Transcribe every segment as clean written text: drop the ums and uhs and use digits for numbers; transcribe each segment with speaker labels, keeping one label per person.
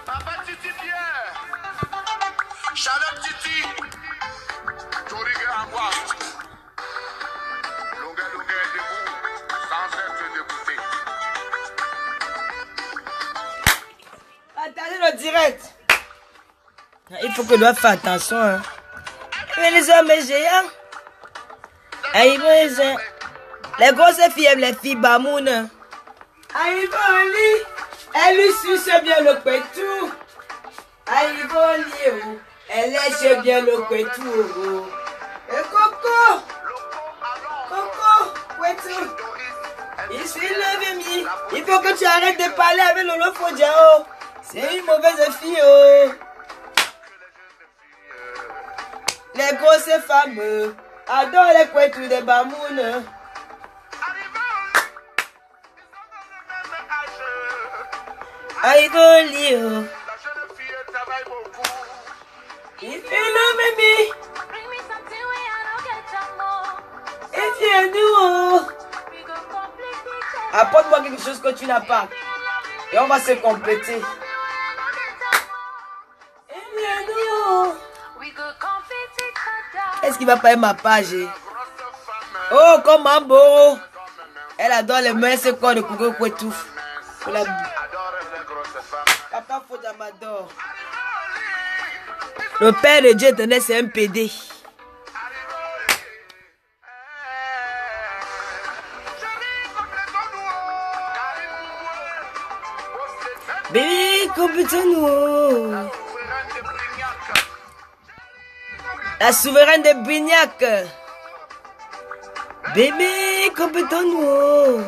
Speaker 1: Papa Titi Pierre, Charlotte Titi, Tourige Angoisse, longueur debout, sans être dégoûté.
Speaker 2: Attendez le direct. Il faut que l'on fasse attention. Hein. Et les hommes géants. Les grosses filles aiment les filles bamoun. Aïvoli, elle lui suce bien le pétou. Aïvoli, elle lèche bien le pétou. Et Coco, pétou. Ici le Vémi. Il faut que tu arrêtes de parler avec Lolo Fodjao. C'est une mauvaise fille. Oh. Les grosses femmes adorent les pétou des bamounes. Aïvoli, oh. Il fait le Vémi. Et viens nous, oh. Apporte-moi quelque chose que tu n'as pas. Et on va se compléter. Et viens nous. Est-ce qu'il va pas ma page? Oh, comme Mambo. Elle adore les mains, c'est quoi de coucou tout. Papa Fodja m'adore. Le père de Dieu tenait, c'est un PD. Bébé, compétons-nous. La souveraine de Brignac. Bébé, compétons-nous.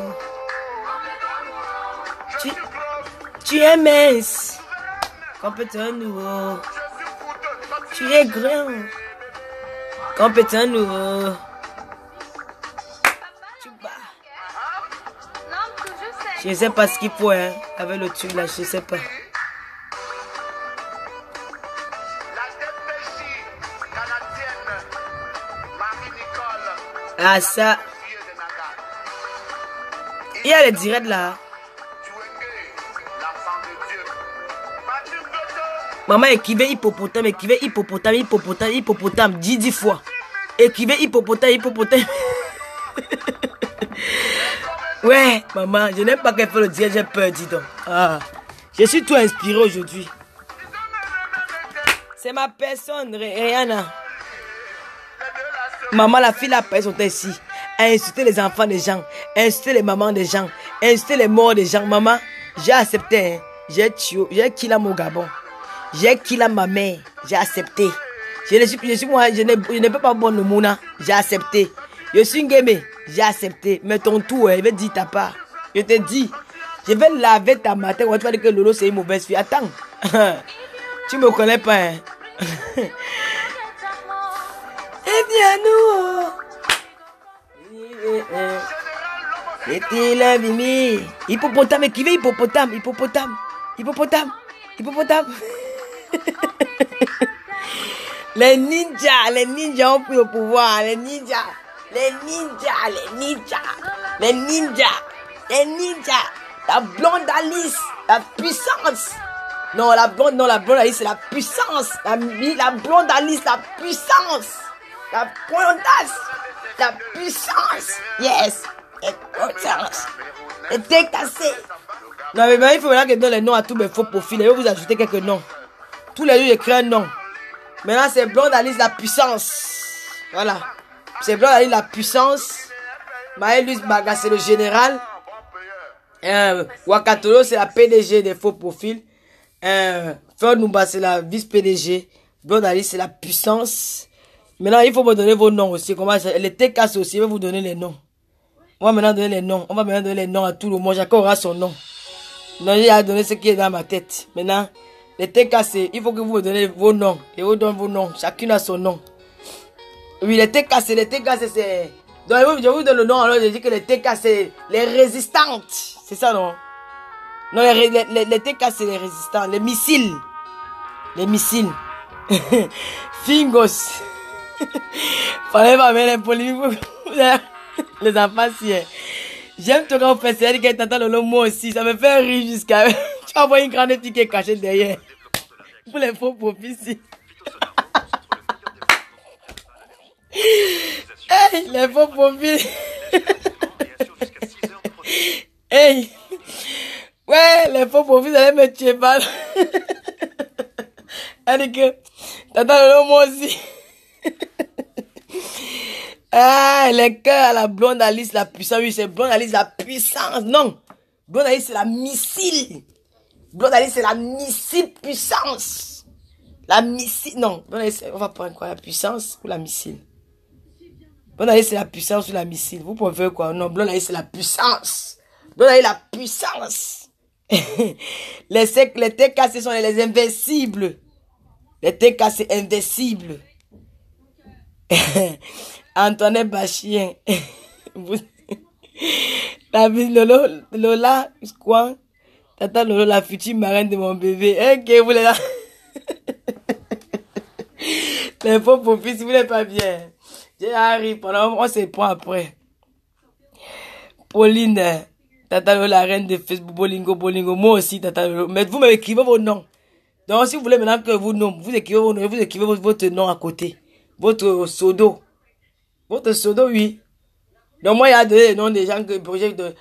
Speaker 2: Tu es mince. Compétons-nous. Tu es grand. Compétons-nous. Je ne sais pas ce qu'il faut, hein, avec le truc là, je ne sais pas. Ah, ça. Il y a les directs là. Maman écrivait hippopotame, hippopotame, 10 fois. Écrivait hippopotame. Ouais, maman, je n'aime pas qu'elle fait le direct, j'ai peur, dis donc. Ah, je suis tout inspiré aujourd'hui. C'est ma personne, Rihanna. Maman, la fille, la personne ici. A insulté les enfants des gens, a insulté les mamans des gens, a insulté les morts des gens. Maman, j'ai accepté, hein. J'ai killé mon Gabon. J'ai killé ma mère, j'ai accepté. Je ne peux pas bon le mouna, j'ai accepté. Je suis une game, j'ai accepté. Mais ton tour, il va dire ta part. Je te dis, je vais laver ta matin. On va te dire que Lolo c'est une mauvaise fille. Attends, tu me connais pas. Hein? Et viens nous. C'était la Mimi. Hippopotame, qui veut hippopotame. Les ninjas ont pris le pouvoir. Les ninjas. La blonde Alice, la puissance. Non, la blonde Alice, c'est la puissance. La blonde Alice, la puissance. La blondasse, la puissance. Yes. La puissance. Et t'es cassé. Non, mais il faut maintenant que je donne les noms à tous mes faux profils. Je vais vous ajouter quelques noms. Tous les jours, j'écris un nom. Maintenant, c'est blonde Alice, la puissance. Voilà. C'est blonde Alice, la puissance. Maëlys Baga, c'est le général. Wakatolo, c'est la PDG des faux profils. Fernouba, c'est la vice-PDG. Blonde Alice, c'est la puissance. Maintenant, il faut me donner vos noms aussi. Comment ça? Les TKS aussi, je vais vous donner les noms. On va maintenant donner les noms. On va maintenant donner les noms à tout le monde. Chacun aura son nom. Non, j'ai à donner ce qui est dans ma tête. Maintenant, les TKC, il faut que vous me donnez vos noms. Et vous donnez vos noms. Chacune a son nom. Oui, les TKC, c'est... Donc, je vous donne le nom. Alors, je dis que les TK, c'est les résistantes. C'est ça, non? Non, les TK, c'est les résistants. Les missiles. Les missiles. Fingos. Fallait pas mettre les polémiques. Les enfants, si. J'aime tout quand on fait ça. Elle dit qu'elle t'entend le mot aussi. Ça me fait rire jusqu'à. Tu vas voir une grande fille qui est cachée derrière. Pour les faux profits, si. Hey, les faux profits. Hey. Ouais, les faux profits, vous allez me tuer mal. Elle dit que t'entends le mot aussi. Ah, les cœurs à la blonde Alice, la puissance. Oui, c'est blonde Alice, la puissance. Non. Blonde Alice, c'est la missile. Blonde Alice, c'est la missile puissance. La missile. Non. Blonde Alice, on va prendre quoi? La puissance ou la missile? Blonde Alice, c'est la puissance ou la missile? Vous pouvez faire quoi? Non, Blonde Alice, c'est la puissance. Blonde Alice, la puissance. Les TK, ce sont les invincibles. Les TK, c'est invincible. Antoinette Bachien. La vie Lola, quoi? Tata Lola, la future marraine de mon bébé. Ok, vous les là. Les faux profits, si vous voulez pas bien. J'arrive pendant, on se prend après. Pauline, Tata Lola, la reine de Facebook, Bolingo. Moi aussi, Tata Lola. Mais vous m'écrivez vos noms. Donc, si vous voulez maintenant que vous écrivez vos noms, vous écrivez votre nom à côté. Votre pseudo. Votre pseudo, oui. Donc, moi, il y a des noms des gens que projet de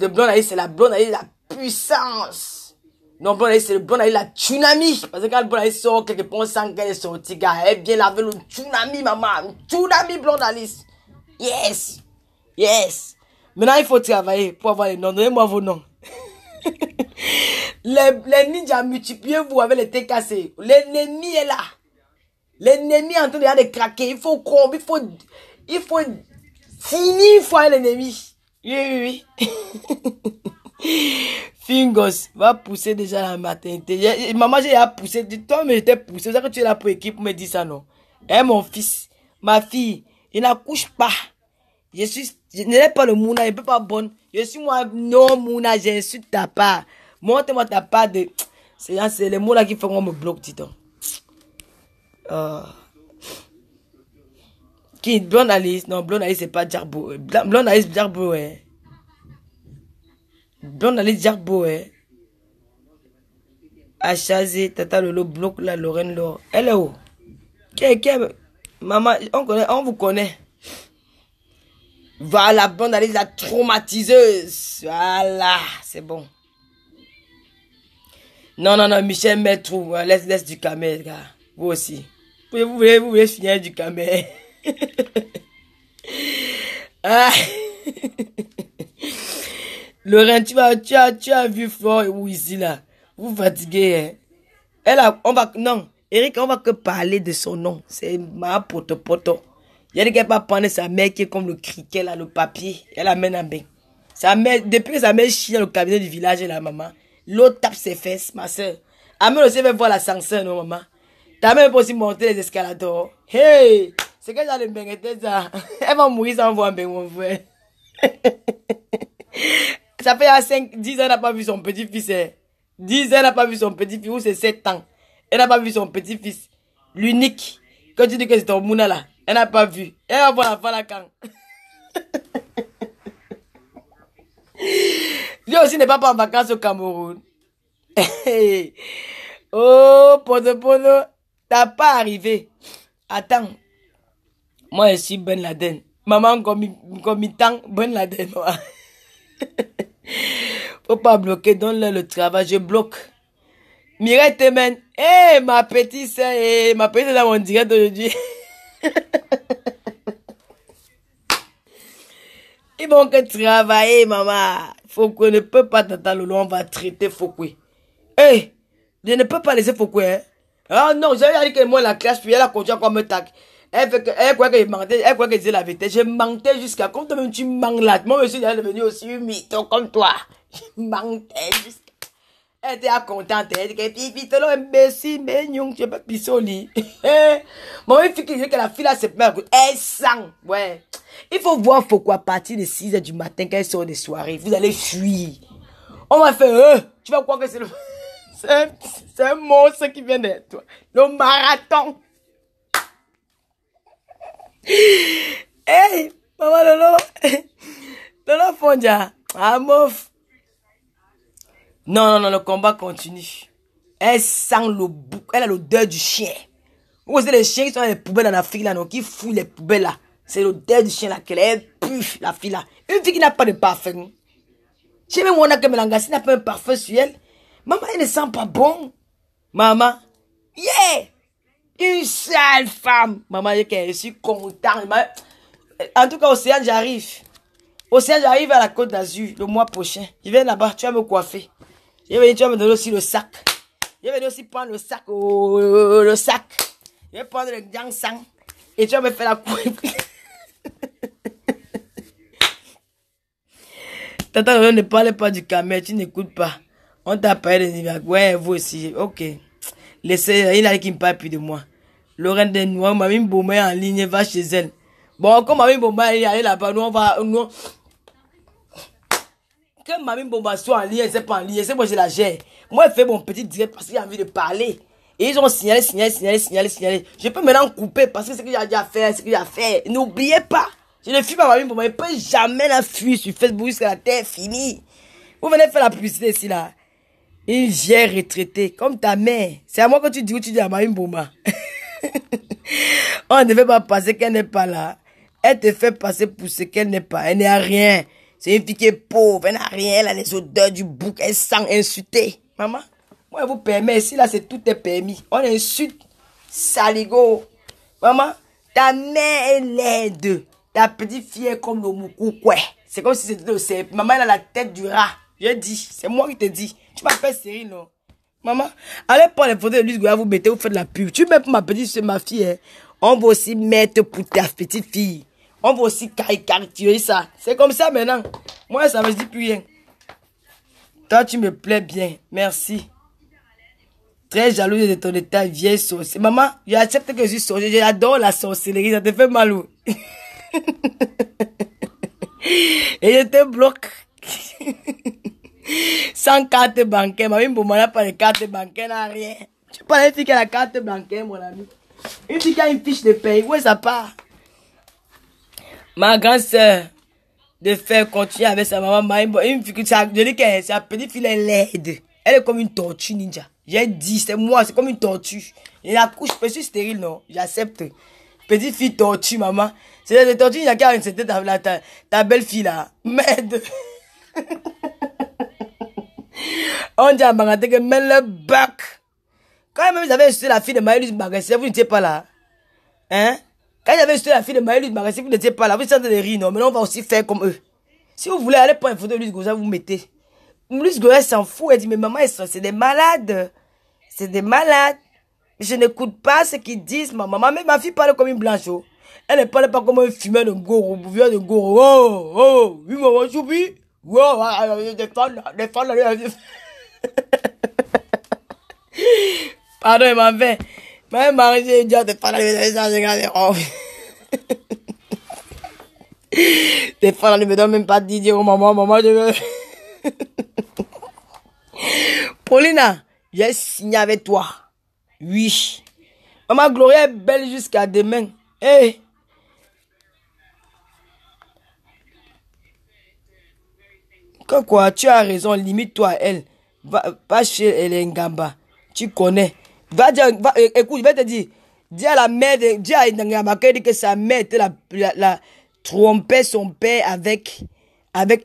Speaker 2: blonde Alice, c'est la blonde Alice, la puissance. Non, blonde Alice, c'est le blonde Alice, la tsunami. Parce que quand le blonde Alice sort quelque part sans qu'elle est sortie, gars, elle vient laver le tsunami, maman. Tsunami, blonde Alice. Yes. Yes. Maintenant, il faut travailler pour avoir les noms. Donnez-moi vos noms. Les ninjas, multipliez-vous avec les TKC. L'ennemi est là. L'ennemi est en train de craquer. Il faut combattre. Il faut finir fois l'ennemi. Oui. Fingos va pousser déjà la maternité. Maman, j'ai poussé. Toi, mais j'étais poussé. C'est ça que tu es là pour équipe pour me dire ça, non? Eh, mon fils, ma fille, il n'accouche pas. Je n'ai pas le mouna, je ne peux pas bonne. Je suis moi, non, mouna, j'insulte ta part. Montre-moi ta part de. C'est les mots là qui font qu'on me bloque, dis-donc. Qui? Blonde Alice? Non, Blonde Alice, c'est pas Jarbo. Blonde Alice, Jarbo, ouais. Blonde Alice, Jarbo, ouais. Achazé, Tata Lolo, bloque la Lorraine Laure. Elle est où? Maman, on vous connaît. Voilà, Blonde Alice, la traumatiseuse. Voilà, c'est bon. Non, Michel, mais trop. Laisse du camel, gars. Vous aussi. Vous voulez finir du camel. Ah. Laurent, tu as vu Flore ou ici là. Vous fatiguez, hein? Non, Eric, on va que parler de son nom. C'est ma poto. Il y a des gars pas prendre sa mère qui est comme le criquet là, le papier. Elle amène un bain. Sa mère, depuis que sa mère chie dans le cabinet du village et la maman, l'autre tape ses fesses, ma soeur. Amène aussi veut voir l'ascenseur, non, maman. T'as même pas aussi monter les escalators. Hey! C'est que j'ai le bain, ça. Elle va mourir sans voir un bain, mon frère. Ça fait 10 ans, elle n'a pas vu son petit-fils. 10 ans, elle n'a pas vu son petit-fils, ou c'est 7 ans. Elle n'a pas vu son petit-fils. L'unique. Quand tu dis que c'est ton mouna là, elle n'a pas vu. Elle va voir la Falakan. Lui aussi n'est pas en vacances au Cameroun. Oh, Pono, t'as pas arrivé. Attends. Moi, je suis Ben Laden. Maman, comme temps, Ben Laden. Faut pas bloquer, donne-le le travail, je bloque. Mireille Temen, ma petite sœur, ma petite dans mon direct d'aujourd'hui. Ils vont que travailler, maman. Faut qu'on ne peut pas t'attendre, on va traiter Foucault. Je ne peux pas laisser Foucault, hein. Ah non, j'avais dit que moi la classe, puis elle a continué à me tac. Elle croit que je mentais, elle croit que je disais la vérité. Je mentais jusqu'à, comme toi-même tu mens là. Moi, je suis devenu aussi un mytho comme toi. Je mentais jusqu'à. Elle était contente, elle dit que t'es imbécile, mais non, tu n'es pas pissé au lit. Moi, il faut que la fille là se met, elle sent, ouais. Il faut voir Foucault à partir de 6 h du matin quand elle sort des soirées. Vous allez fuir. On va faire, tu vas croire que c'est le. C'est un monstre qui vient de toi. Le marathon. Hey, maman Lolo. Lolo Fondia. Ah, mof. Non, le combat continue. Elle sent le bouc. Elle a l'odeur du chien. Vous voyez les chiens qui sont dans les poubelles en Afrique, là, non, qui fouillent les poubelles, là. C'est l'odeur du chien, là, qu'elle pue, la fille, là. Une fille qui n'a pas de parfum. Je sais même où on a que Mélangassi n'a pas un parfum sur elle. Maman, elle ne sent pas bon. Maman, yeah! Une sale femme. Maman, je suis content. En tout cas, Océane, j'arrive. Océane, j'arrive à la Côte d'Azur le mois prochain. Je viens là-bas, tu vas me coiffer. Je vais venir, tu vas me donner aussi le sac. Je vais venir aussi prendre le sac. Le sac. Je vais prendre le gangsang. Et tu vas me faire la couille. Tata, ne parle pas du camel, tu n'écoutes pas. On t'a parlé de Nivac. Ouais, vous aussi. Ok. Laissez, il a qui me parle plus de moi. Lorraine de Noir, Mamie Bouma est en ligne, va chez elle. Bon, comme Mamie Bouma est allée là-bas, nous on va. Nous... Que Mamie Bouma soit en ligne, c'est pas en ligne, c'est moi je la gère. Moi, je fais mon petit direct parce qu'il a envie de parler. Et ils ont signalé. Je peux maintenant couper parce que c'est ce que j'ai déjà fait, N'oubliez pas. Je ne fuis pas Mamie Bouma, je ne peux jamais la fuir sur Facebook jusqu'à la terre finie. Vous venez faire la publicité ici là. Une vieille retraitée, comme ta mère. C'est à moi que tu dis où tu dis à Mamie Bouma. On ne fait pas passer qu'elle n'est pas là. Elle te fait passer pour ce qu'elle n'est pas. Elle n'a rien. C'est une fille qui est pauvre. Elle n'a rien. Elle a les odeurs du bouc. Elle sent insulter. Maman, moi, je vous permets. Ici, là, c'est tout est permis. On insulte. Saligo. Maman, ta mère est laide. Ta petite fille est comme le moukoukwé. C'est comme si c'était le serpent. Maman, elle a la tête du rat. Je dis. C'est moi qui te dis. Tu m'appelles Cyril, non? Maman, allez prendre les photos de Luis Goya, vous mettez, vous faites de la pub. Tu mets pour ma petite soeur, ma fille, hein. On va aussi mettre pour ta petite fille. On va aussi caricaturer ça. C'est comme ça maintenant. Moi, ça me dit plus rien. Toi, tu me plais bien. Merci. Très jalouse de ton état, vieille sorcière. Maman, j'accepte que je suis sorcière. J'adore la sorcellerie. Ça te fait mal où? Et je te bloque. Sans carte bancaire, Mamie Bouma n'a pas de carte bancaire, n'a rien. Tu parles d'une fille qui a la carte bancaire, mon ami. Une fille qui a une fiche de paye, où est ça part? Ma grande soeur, de faire continuer avec sa maman, une fille qui je dis que sa petite fille est laide. Elle est comme une tortue ninja. J'ai dit, c'est moi, c'est comme une tortue. Et la couche, je suis stérile, non? J'accepte. Petite fille tortue, maman. C'est la tortue ninja qui a insulté ta belle fille là. Merde. On dit à Mangate que mets le bac. Quand même, vous avez insulté la fille de Maëlys Magasin, vous n'étiez pas là. Hein? Quand j'avais insulté la fille de Maëlys Magasin, vous n'étiez pas là. Vous êtes en train de rire, non? Mais on va aussi faire comme eux. Si vous voulez aller prendre une photo de Luis Goya, vous mettez. Luis Goya s'en fout. Elle dit, mais maman, c'est des malades. C'est des malades. Je n'écoute pas ce qu'ils disent, ma maman. Mais ma fille parle comme une blanche. Oh. Elle ne parle pas comme un fumeur de goro, buveur de goro. Oh, oui, maman, choupi. Wow, des femmes. Pardon, il m'a fait. Même Marie, j'ai dit, des femmes, des fois, ne me donne même pas de dire oh maman, je veux. Paulina, j'ai signé avec toi. Oui. Maman Gloria est belle jusqu'à demain. Hey. Quoi, tu as raison, limite-toi à elle. Va chez Elengamba. Tu connais. Écoute, je vais te dire. Dis à la mère, dis à Ngamba que sa mère était la trompait son père avec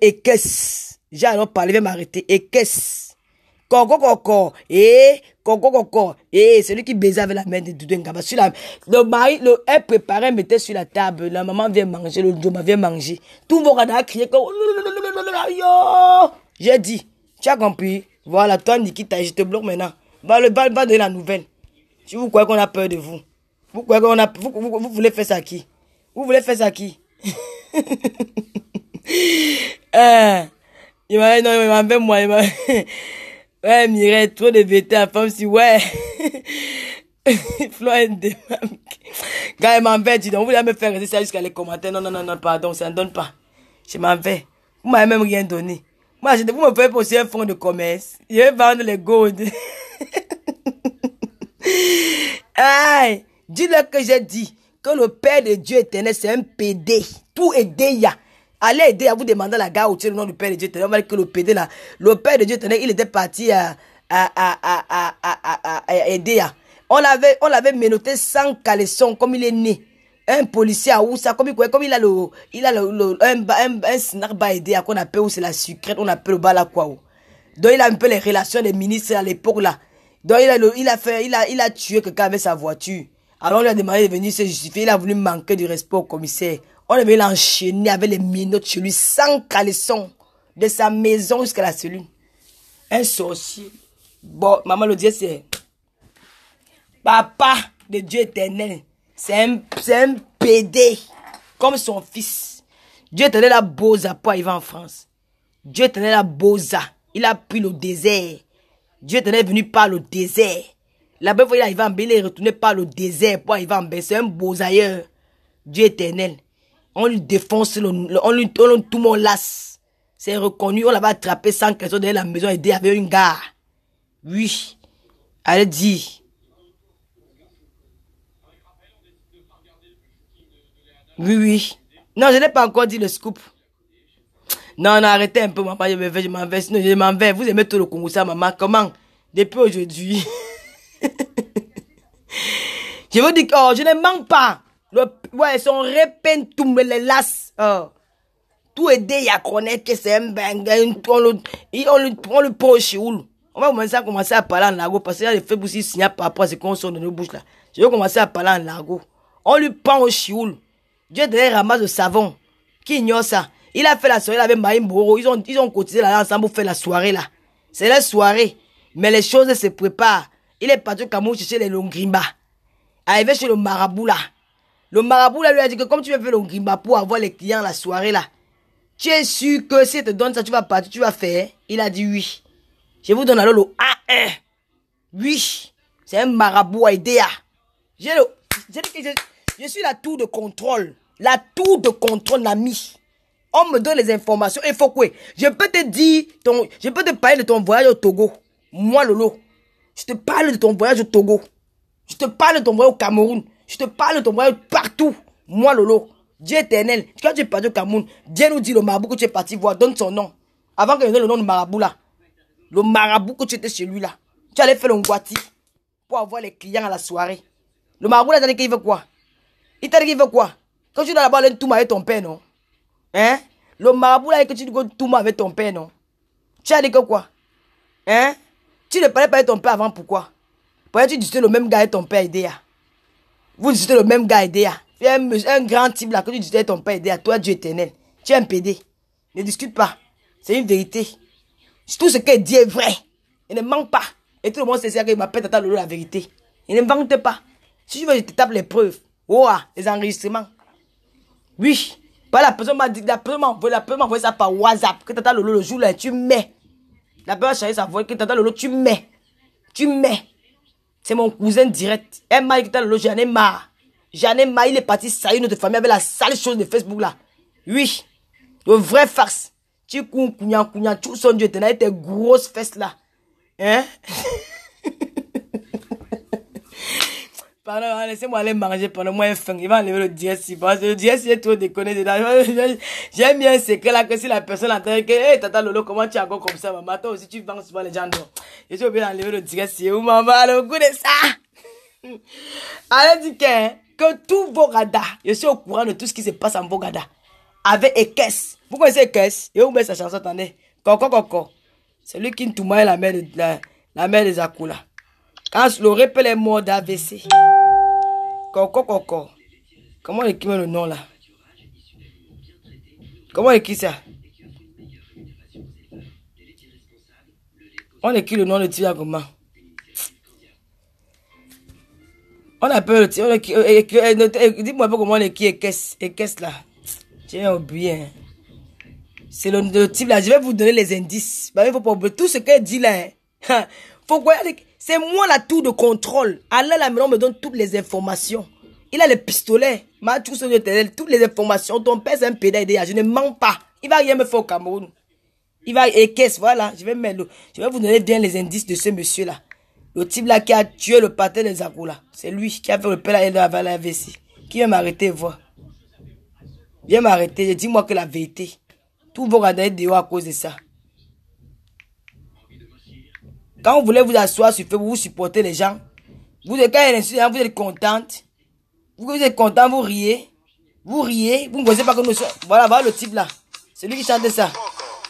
Speaker 2: Ekes. J'ai alors parlé, je vais m'arrêter. Ekes. Coco. Celui qui baisait avec la mère de Doudou Ngamba. Le mari, elle préparait, mettait sur la table. La maman vient manger, le Djoma vient manger. Tout le monde a crié comme. J'ai dit, tu as compris? Voilà, toi, Nikita, je te bloque maintenant. Va donner la nouvelle. Si vous croyez qu'on a peur de vous. Vous croyez qu'on a. Vous voulez faire ça à qui? Vous voulez faire ça à qui? Il m'a fait moi, ouais, Mireille, trop de vêtements à femme, si, ouais. Florent de Quand il m'en fait, dis donc, vous allez me faire rester ça jusqu'à les commentaires. Non, pardon, ça ne donne pas. Je m'en vais. Vous m'avez même rien donné. Moi, vous me faites poser un fonds de commerce. Je vais vendre les gold. Aïe, dis-leur que j'ai dit que le Père de Dieu éternel, c'est un PD. Tout aider, ya. Allez aider à vous demander la gare où tu es le nom du Père de Dieu éternel. On va dire que le PD là, le Père de Dieu éternel, il était parti à aider. On l'avait menotté sans caleçon, comme il est né. Un policier à Oussa, comme il a un snack bas aider, qu'on appelle où c'est la sucrète, on appelle le bas là quoi. Donc il a un peu les relations des ministres à l'époque là. Donc il a tué quelqu'un avec sa voiture. Alors on lui a demandé de venir se justifier. Il a voulu manquer du respect au commissaire. On avait l'enchaîné avec les minottes chez lui sans caleçon. De sa maison jusqu'à la cellule. Un sorcier. Bon, maman le dit c'est papa de Dieu éternel. C'est un PD. Comme son fils. Dieu éternel a Boza pour arriver en France. Dieu éternel a Boza. Il a pris le désert. Dieu éternel est venu par le désert. La belle fois il est arrivé en Bénin, il est retourné par le désert pour arriver en Bénin. C'est un beau ailleurs. Dieu éternel. On lui défonce, on lui tout le monde lasse. C'est reconnu, on l'avait attrapé sans question derrière la maison, aidé avec une gare. Oui. Elle dit. Oui, oui. Non, je n'ai pas encore dit le scoop. Non, arrêtez un peu, maman, je m'en vais, sinon je m'en vais. Vous aimez tout le Congo, ça, maman. Comment? Depuis aujourd'hui. Je vous dis que je ne manque pas. Ouais, son répète tout me les lasse. Tout aider à connaître que c'est un bang. On le prend au chioul. On va commencer à parler en lago parce qu'il y a des faits aussi signés par rapport à ce qu'on sort de nos bouches là. Je vais commencer à parler en lago. On lui prend au chioul. Dieu derrière ramasse le savon. Qui ignore ça? Il a fait la soirée avec Maïm Boro. Ils ont cotisé là ensemble pour faire la soirée là. C'est la soirée. Mais les choses se préparent. Il est parti au Cameroun chercher les Longrimba. Arrivé chez le marabout là. Le marabout là lui a dit que comme tu veux faire le Longrimba pour avoir les clients la soirée là, tu es sûr que si il te donne ça, tu vas partir, tu vas faire? Il a dit oui. Je vous donne alors le A1. Oui. C'est un marabout à IDEA. Je suis la tour de contrôle. La tour de contrôle, l'ami. On me donne les informations. Il faut quoi? Je peux te parler de ton voyage au Togo. Moi, Lolo. Je te parle de ton voyage au Togo. Je te parle de ton voyage au Cameroun. Je te parle de ton voyage partout. Moi, Lolo. Dieu éternel. Quand tu es parti au Cameroun, Dieu nous dit le marabout que tu es parti voir. Donne son nom. Avant qu'il donne le nom du marabout là. Le marabout que tu étais chez lui là. Tu allais faire le ngwati pour avoir les clients à la soirée. Le marabout là, il t'a dit qu'il veut quoi? Il t'a dit qu'il veut quoi? Quand tu dois là-bas aller tout avec ton père, non? Hein? Le marabout là, que tu dois tout avec ton père, non? Tu as dit que quoi? Hein? Tu ne parlais pas avec ton père avant, pourquoi? Pourquoi tu disais le même gars avec ton père Idéa? Vous disez le même gars Idéa. Un grand type là que tu disais avec ton père Idéa. Toi, Dieu éternel. Tu es un PD. Ne discute pas. C'est une vérité. Tout ce qu'il dit est vrai. Il ne manque pas. Et tout le monde sait qu'il m'appelle Tata Lolo la vérité. Il ne manque pas. Si tu veux, je te tape les preuves. Oh, les enregistrements. Oui. Pas la personne m'a dit, la personne m'a envoyé ça par WhatsApp. Que Tata Lolo le jour là, tu mets. La personne a changé sa voix. Que Tata Lolo, tu mets. Tu mets. C'est mon cousin direct. Elle m'a dit que Tata Lolo, j'en ai marre. J'en ai marre. Il est parti salir notre famille avec la sale chose de Facebook là. Oui. Le vrai farce. Tu cours, tout son Dieu, t'as tes grosses fesses là. Hein? Pardon, laissez-moi aller manger pendant moi faim. Il va enlever le DSI. Parce que le DSI est trop déconné dedans. J'aime bien un secret là que si la personne entend que, hey, Tata Lolo, comment tu as encore comme ça, maman? Toi aussi, tu vends souvent les gens. Je suis obligé d'enlever le DSI. Où maman, le goût de ça? Elle dit que tous vos radars, je suis au courant de tout ce qui se passe en vos radars. Avec Ekes. Vous connaissez Ekes? Et où met sa chanson, attendez. Coco. C'est lui qui nous la mère des Akula. Quand le répète est mort d'AVC. Coco. Comment on écrit le nom là? Comment on écrit ça? On écrit le nom de Tia comment? On appelle le Tia. Dis-moi pas comment on écrit Ekes là. J'ai oublié. C'est le type là. Je vais vous donner les indices. Il faut pas oublier tout ce qu'elle dit là. Faut quoi? C'est moi la tour de contrôle. Allah la maison me donne toutes les informations. Il a les pistolets. Toutes les informations. Ton père c'est un pédale. Je ne mens pas. Il va rien me faire au Cameroun. Il va équestre. Voilà. Je vais vous donner bien les indices de ce monsieur là. Le type là qui a tué le patin des Akula. C'est lui qui a fait le père là avec la vessie. Qui vient m'arrêter, voir? Viens m'arrêter, dis-moi que la vérité. Tous vos radars dehors à cause de ça. Quand vous voulez vous asseoir sur Facebook, vous supportez les gens. Vous êtes, quand il y a vous êtes contente. Vous êtes content, vous riez. Vous riez, vous ne connaissez pas que nous sommes. Voilà, voilà le type là. C'est lui qui chante ça.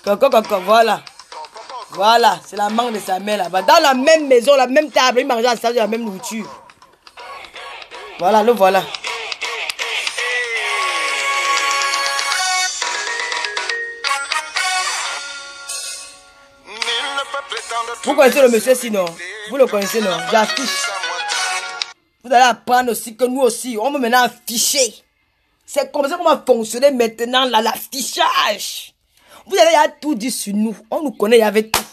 Speaker 2: Coco, voilà. Voilà, c'est la mangue de sa mère là-bas. Dans la même maison, la même table, ils mangent ensemble la même nourriture. Voilà, le voilà. Vous connaissez le monsieur sinon? Vous le connaissez non? J'affiche. Vous allez apprendre aussi que nous aussi, on va maintenant afficher. C'est comme ça qu'on va fonctionner maintenant là, l'affichage. Vous avez tout dit sur nous. On nous connaît, il y avait tout.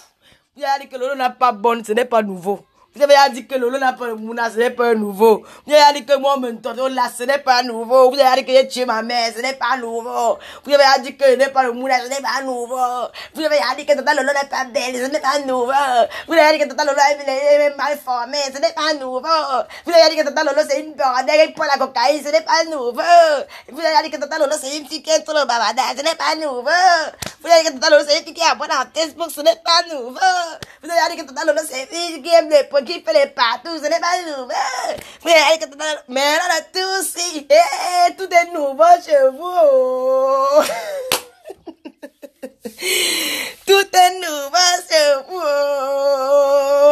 Speaker 2: Vous avez dit que Lolo n'a pas bonne, ce n'est pas nouveau. Vous avez dit que Lolo n'a pas de mouna, ce n'est pas nouveau. Vous avez dit que moi, mon tonton là, ce n'est pas nouveau. Vous avez dit que j'ai tué ma mère, ce n'est pas nouveau. Vous avez dit que je n'ai pas de mouna, ce n'est pas nouveau. Vous avez dit que tonton Lolo n'est pas belle, ce n'est pas nouveau. Vous avez dit que tonton Lolo est mal formé, ce n'est pas nouveau. Vous avez dit que tonton Lolo c'est une bordelle, il prend la cocaïne, ce n'est pas nouveau. Vous avez dit que tonton Lolo c'est une fille qui est sur le babada, ce n'est pas nouveau. Vous avez dit que tonton Lolo c'est une fille qui est abonne à Facebook, ce n'est pas nouveau. Vous avez dit que tonton Lolo c'est une fille qui aime les points, qui fait les partout, ce n'est pas nouveau. Vous avez dit que tonton Lolo, mais là, tout si, tout est nouveau chez vous. Tout est nouveau chez vous.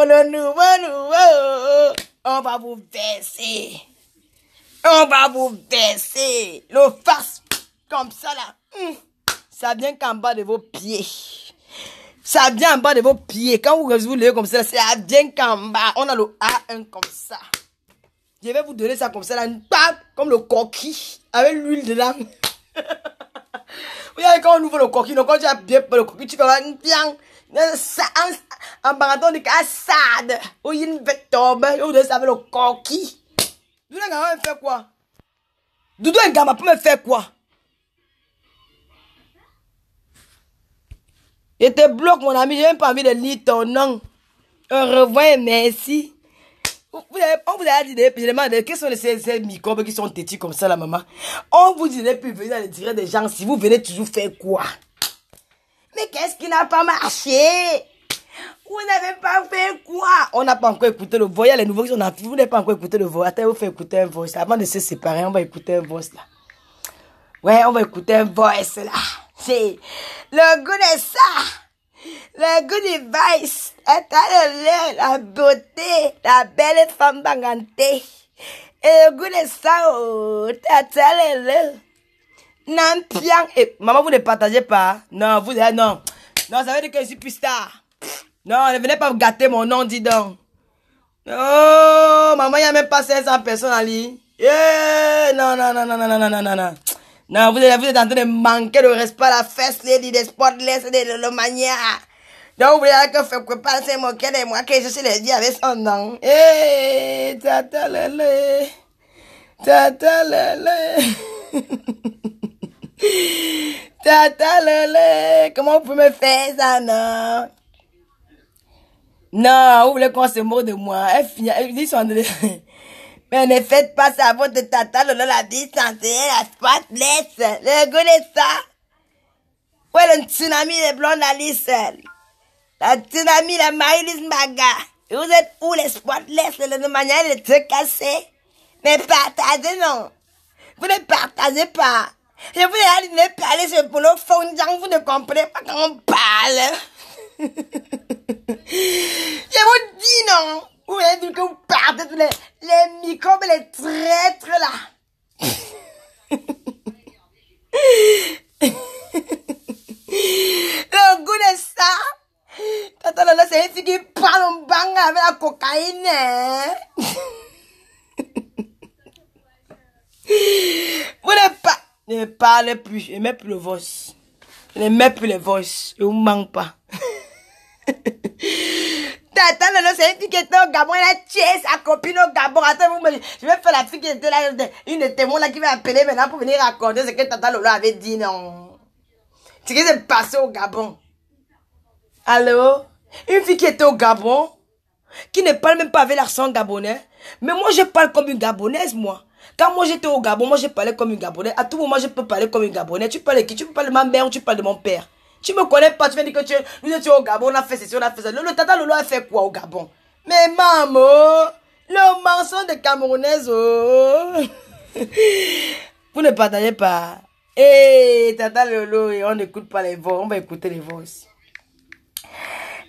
Speaker 2: Le nouveau. On va vous baisser. On va vous baisser. Le face comme ça là. Ça vient qu'en bas de vos pieds. Ça vient en bas de vos pieds. Quand vous levez comme ça, ça vient qu'en bas. On a le A1 comme ça. Je vais vous donner ça comme ça là. Comme le coquille. Avec l'huile dedans. Vous voyez quand on ouvre le coquille. Quand tu as bien le coquille, tu vas bien. En marathon, on dit qu'assade. Ou il y a une bête tombe. Vous devez savoir le coquille. Doudou Ngama me fait quoi? Doudou Ngama peut me faire quoi? Je te bloque, mon ami. J'ai même pas envie de lire ton nom. Au revoir et merci. On vous a dit, je demande, quels sont ces microbes qui sont têtus comme ça, la maman? On vous dit, plus venir dans le direct des gens, si vous venez toujours faire quoi? Mais qu'est-ce qui n'a pas marché? Vous n'avez pas fait quoi? On n'a pas encore écouté le voix. Il y a les nouveaux qui sont en vous n'avez pas encore écouté le voix. Attends, vous faites écouter un voice. Avant de se séparer, on va écouter un voice là. Ouais, on va écouter un voice là. C'est le goût de ça. Le goût du vice. La beauté. La belle femme bangantée. Et le goût de ça, oh. Non, bien. Et maman, vous ne partagez pas. Non, vous non. Non, ça veut dire que je suis plus star. Non, ne venez pas vous gâter mon nom, dis donc. Oh, maman, il n'y a même pas 500 personnes en ligne. Yeah. Non. Non, vous êtes en train de manquer de respect à la fesse, lady, des spotless, de le mania. Donc, vous voulez que fait que pas se moquer de moi, que je suis le dieu avec son nom. Eh, tata lele. Tata lele. Tata lele. Comment vous pouvez me faire ça, non? Non, vous voulez qu'on se moque de moi. Ils sont mais ne faites pas ça à votre tata, la distance, la spotless, le goût de ça. Ouais, le tsunami des blondes Alice. La tsunami, la Maïlis Maga. Vous êtes où les spotless, le manière de te casser? Mais partagez, non. Vous ne partagez pas. Je vous ai dit de parler sur le fondant, vous ne comprenez pas quand on parle. Je vous dis non. Vous avez dit que vous partez tous les microbes, les traîtres là. Le goût de ça. Tata Lolo, c'est une fille qui parle en bang avec la cocaïne. Vous ne parlez plus. Je ne mets plus le voice. Je ne mets plus les voice. Je ne vous manque pas. Tata Lolo, c'est une fille qui était au Gabon, elle a tué sa copine au Gabon. Attends, je vais faire la fille qui était là, une de témoins là qui va appeler maintenant pour venir raconter ce que Tata Lolo avait dit, non. Ce qui s'est passé au Gabon. Allô? Une fille qui était au Gabon, qui ne parle même pas avec l'accent gabonais. Mais moi, je parle comme une gabonaise, moi. Quand moi j'étais au Gabon, moi j'ai parlé comme une Gabonais. À tout moment, je peux parler comme une Gabonais. Tu parles de qui? Tu peux parler de ma mère ou tu parles de mon père? Tu me connais pas, tu viens dire que nous étions au Gabon, on a fait ceci, on a fait ça. Le tata Lolo a fait quoi au Gabon? Mais maman, le mensonge de Camerounaise, oh. Vous ne partagez pas. Eh, tata Lolo, on n'écoute pas les voix, on va écouter les voix aussi.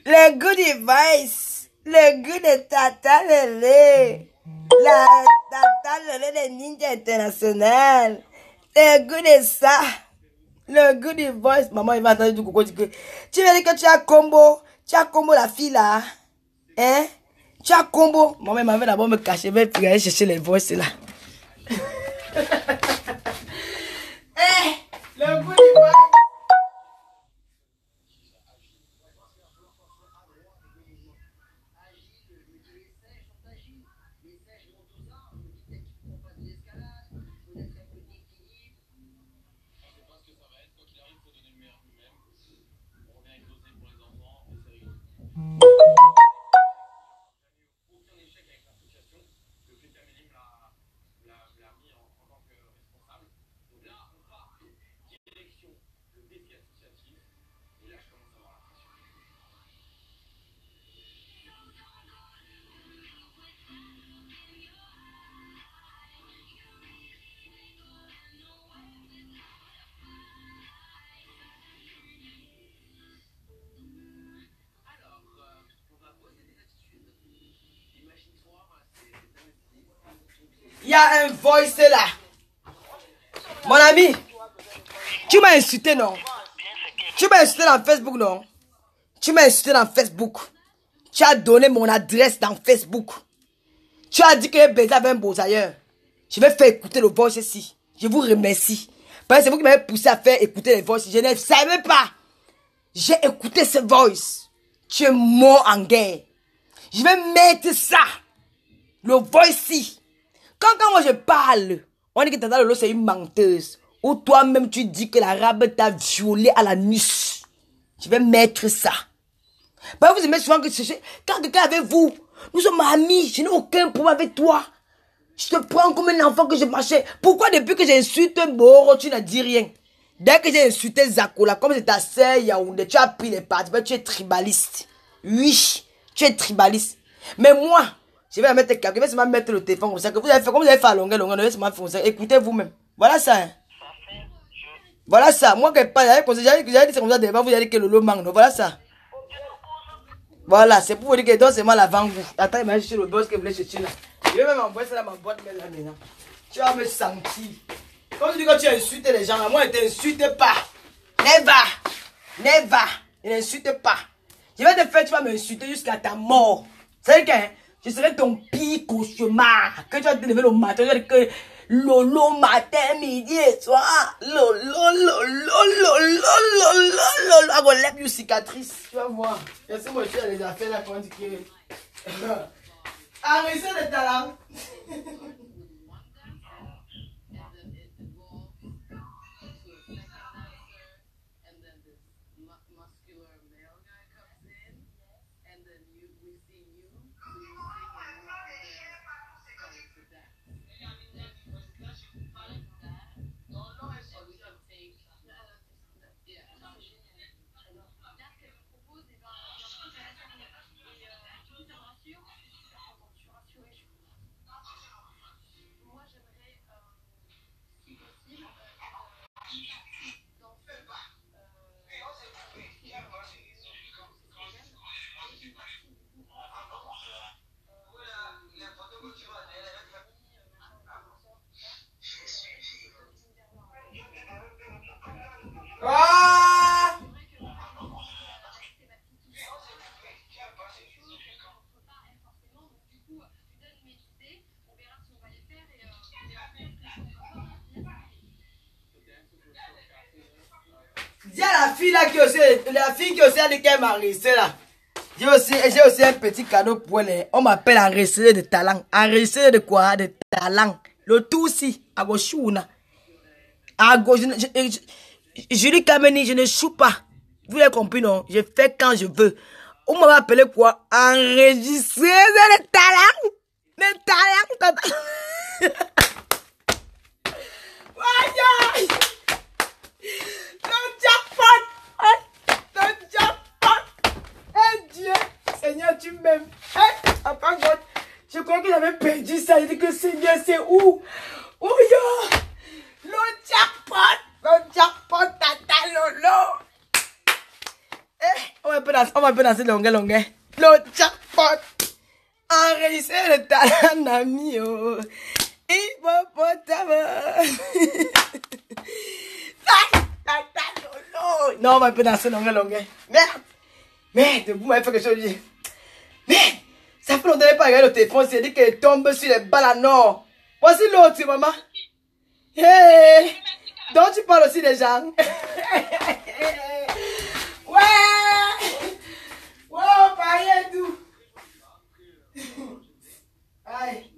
Speaker 2: Le goût du vice, le goût de tata Lolo. La tata Lolo de Ninja International. Le goût de ça. Le goût du voice. Maman, il va entendre du coucou. Tu veux dire que tu as combo la fille là. Hein? Tu as combo. Maman, il m'avait d'abord me cacher. Je vais aller chercher les voices là. Le goût du voice. Il y a un voice là. Mon ami, tu m'as insulté, non? Tu m'as insulté dans Facebook, non? Tu m'as insulté dans Facebook. Tu as donné mon adresse dans Facebook. Tu as dit que j'ai baisé avec un beau ailleurs. Je vais faire écouter le voice ici. Je vous remercie. Parce que c'est vous qui m'avez poussé à faire écouter les voices. Je ne savais pas. J'ai écouté ce voice. Tu es mort en guerre. Je vais mettre ça. Le voice ici. Quand moi je parle, on dit que Tata Lolo c'est une menteuse. Ou toi-même tu dis que l'arabe t'a violé à la nuit. Je vais mettre ça. Bah vous aimez souvent que quand quelqu'un avec vous, nous sommes amis, je n'ai aucun problème avec toi. Je te prends comme un enfant que je marchais. Pourquoi depuis que j'insulte Boro, tu n'as dit rien? Dès que j'ai insulté Zakola, comme c'est ta sœur Yaoundé, tu as pris les parties, tu es tribaliste. Oui, tu es tribaliste. Mais moi, je vais mettre quelqu'un, je vais seulement mettre le téléphone comme ça, que vous avez fait, comme vous avez fait à longueur, je vais seulement faire ça. Écoutez vous-même. Voilà ça. Hein. Voilà ça. Moi, que pas, j'avais dit c'est comme ça, devant vous avez dit que Lolo manque. Voilà ça. Voilà, c'est pour vous dire que donc c'est mal avant-goût. Attends, il m'a cherché le boss que vous voulez chercher là. Je vais même envoyer ça dans ma boîte mail là maintenant. Tu vas me sentir. Quand tu dis que tu insultes les gens là, moi, ne t'insulte pas. Never. Never. Ne n'insulte pas. Je vais te faire, tu vas m'insulter jusqu'à ta mort. C'est que je serai ton pire cauchemar. Que tu vas te lever le matin, tu vas dire que Lolo matin, midi et soir. Lolo. I will let you cicatrice. Tu vas voir. Laissez-moi faire les affaires là quand on dit que. Arrêtez le talent. Dis à la fille là qui aussi a dit qu'elle m'a resté là. J'ai aussi un petit cadeau pour elle. On m'appelle enregistré de talent. Enregistré de quoi? De talent. Le tout aussi. À gauche, à gauche. Julie Kameni, je ne choue pas. Vous l'avez compris, non? Je fais quand je veux. On m'a appelé quoi? Enregistré de talent. De talent. j'avais perdu ça. Il dit que Seigneur, c'est où? Oh yo! Le jackpot, tata lolo. On va un peu danser longuet. Le jackpot. Enregistré le talent d'ami. Hippopotame. Tata lolo. Non, on va un peu danser longuet. Merde, vous m'avez fait quelque chose. Merde, ça fait longtemps que je n'ai pas regardé le téléphone. C'est dit qu'elle tombe sur les balles à nord. Voici l'autre, maman. Hey, donc tu parles aussi des gens. Ouais. Wow, pareil et tout. Aïe.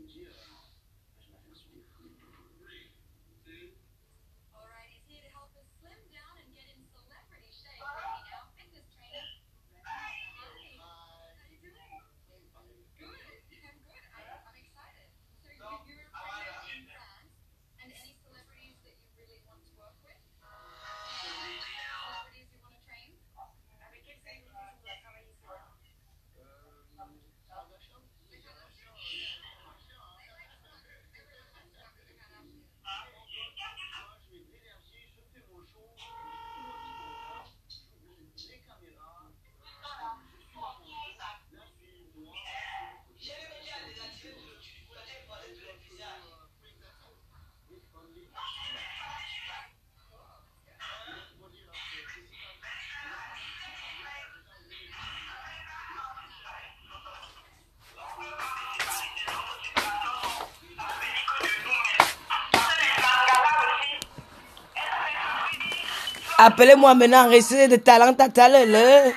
Speaker 2: Appelez-moi maintenant, recevez de talent à talent.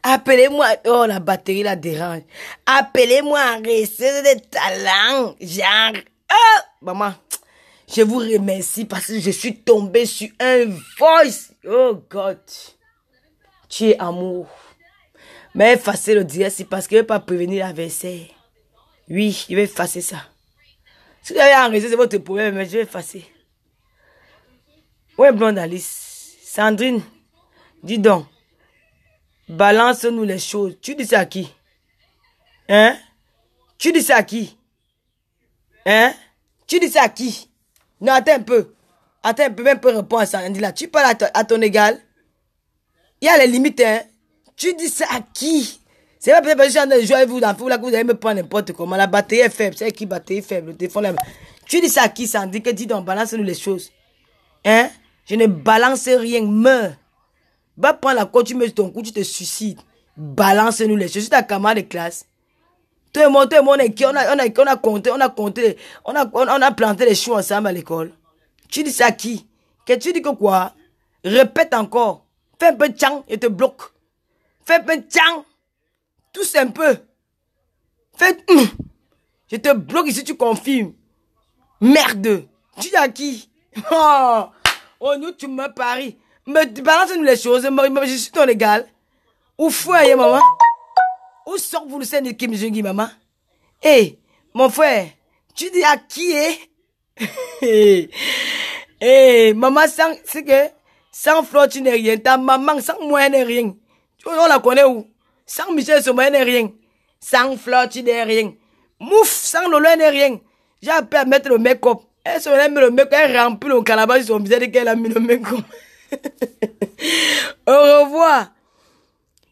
Speaker 2: Appelez-moi. Oh, la batterie la dérange. Appelez-moi, recevez de talent. Genre. Oh, maman, je vous remercie parce que je suis tombée sur un voice. Oh, God. Tu es amour. Mais effacer le direct, c'est parce que je ne vais pas prévenir l'adversaire. Oui, je vais effacer ça. Si vous avez enregistré, c'est votre problème, mais je vais effacer. Ouais, blonde Alice. Sandrine, dis donc. Balance-nous les choses. Tu dis ça à qui? Hein? Tu dis ça à qui? Hein? Tu dis ça à qui? Non, attends un peu. Attends un peu, même peu répondre à Sandrine là. Tu parles à ton égal. Il y a les limites, hein? Tu dis ça à qui? C'est pas peut-être que je suis en train de jouer avec vous dans le fou là que vous allez me prendre n'importe comment. La batterie est faible. C'est qui batterie faible? Le téléphone là. Tu dis ça à qui, Sandrine? Que dis donc, balance-nous les choses. Hein? Je ne balance rien, meurs. Va prendre la côte, tu mets ton cou, tu te suicides. Balance-nous les choses. Je suis ta camarade de classe. Tout le monde, on a compté, on a planté les choux ensemble à l'école. Tu dis ça à qui? Que tu dis que quoi? Répète encore. Fais un peu de tchang, je te bloque. Fais un peu de tchang. Tousse un peu. Fais... Je te bloque ici, tu confirmes. Merde. Tu dis à qui? Oh, nous, tu me paries. Mais balance-nous les choses. Je suis ton égal. Où foyer, maman? Où sort-vous le sein de Kim Jong-un, maman? Hé, mon frère, tu dis à qui est? Hé, maman, c'est que sans Flo, tu n'es rien. Ta maman, sans moi, elle n'est rien. On la connaît où? Sans Michel, son elle n'est rien. Sans Flo, tu n'es rien. Mouf, sans Lolo, elle n'est rien. J'ai appris à mettre le make-up. Elle se met le make-up, elle remplit le calabash sur son visage et qu'elle a mis le make-up. Au revoir.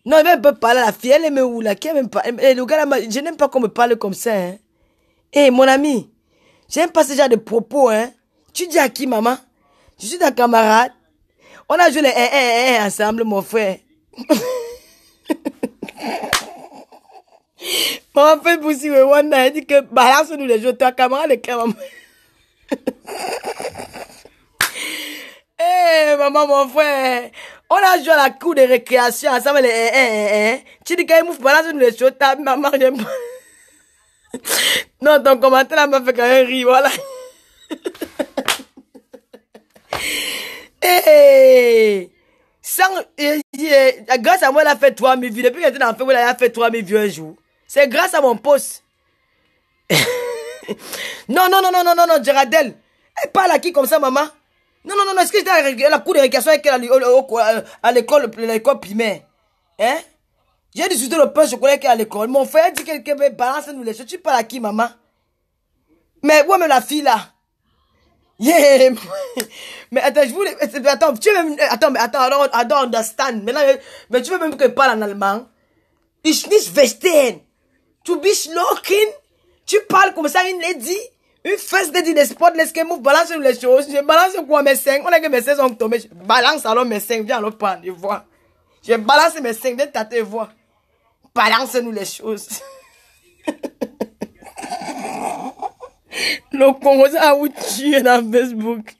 Speaker 2: Non, elle ne peut pas parler à la fille. Elle aime où là? Qui aime pas? Le gars là, je n'aime pas qu'on me parle comme ça. Hein. Hey, mon ami, j'aime pas ce genre de propos. Hein. Tu dis à qui, maman? Je suis ta camarade. On a joué les ensemble, mon frère. Maman fait pousser Wanda. Elle dit que balance-nous les jeux. Ta camarade est clair, maman. Hey, maman, mon frère. On a joué à la cour de récréation ensemble. Tu dis qu'il m'a balance-nous les choses. Ta maman, j'aime pas. Non, ton commentaire là m'a fait quand même rire, voilà. Hey, grâce à moi, elle a fait 3000 vues. Depuis qu'elle était dans le fait, elle a fait 3000 vues un jour. C'est grâce à mon poste. Non, Géraldel. Elle parle à qui comme ça, maman? Non, est-ce que j'étais à la cour de récréation avec elle à l'école primaire? Hein? J'ai discuté le pain chocolat qui est à l'école. Mon frère dit quelqu'un balance-nous les choses. Tu parles à qui, maman? Mais ouais, mais la fille là. Yeah. Mais attends, je voulais. Attends, tu veux même. Attends, I don't understand. Maintenant, mais tu veux même que je parle en allemand? Ich nicht verstehen. Tu bist looking. Tu parles comme ça, une lady. Une fesse lady de sport, laisse-moi move, balance les choses. Je balance quoi mes 5. On a que mes 16 sont tombés. Je balance alors mes 5. Viens alors prendre, vois. Je balance mes 5. Viens tâter, vois. Balance-nous les choses. Le Congo, ça a tué dans Facebook.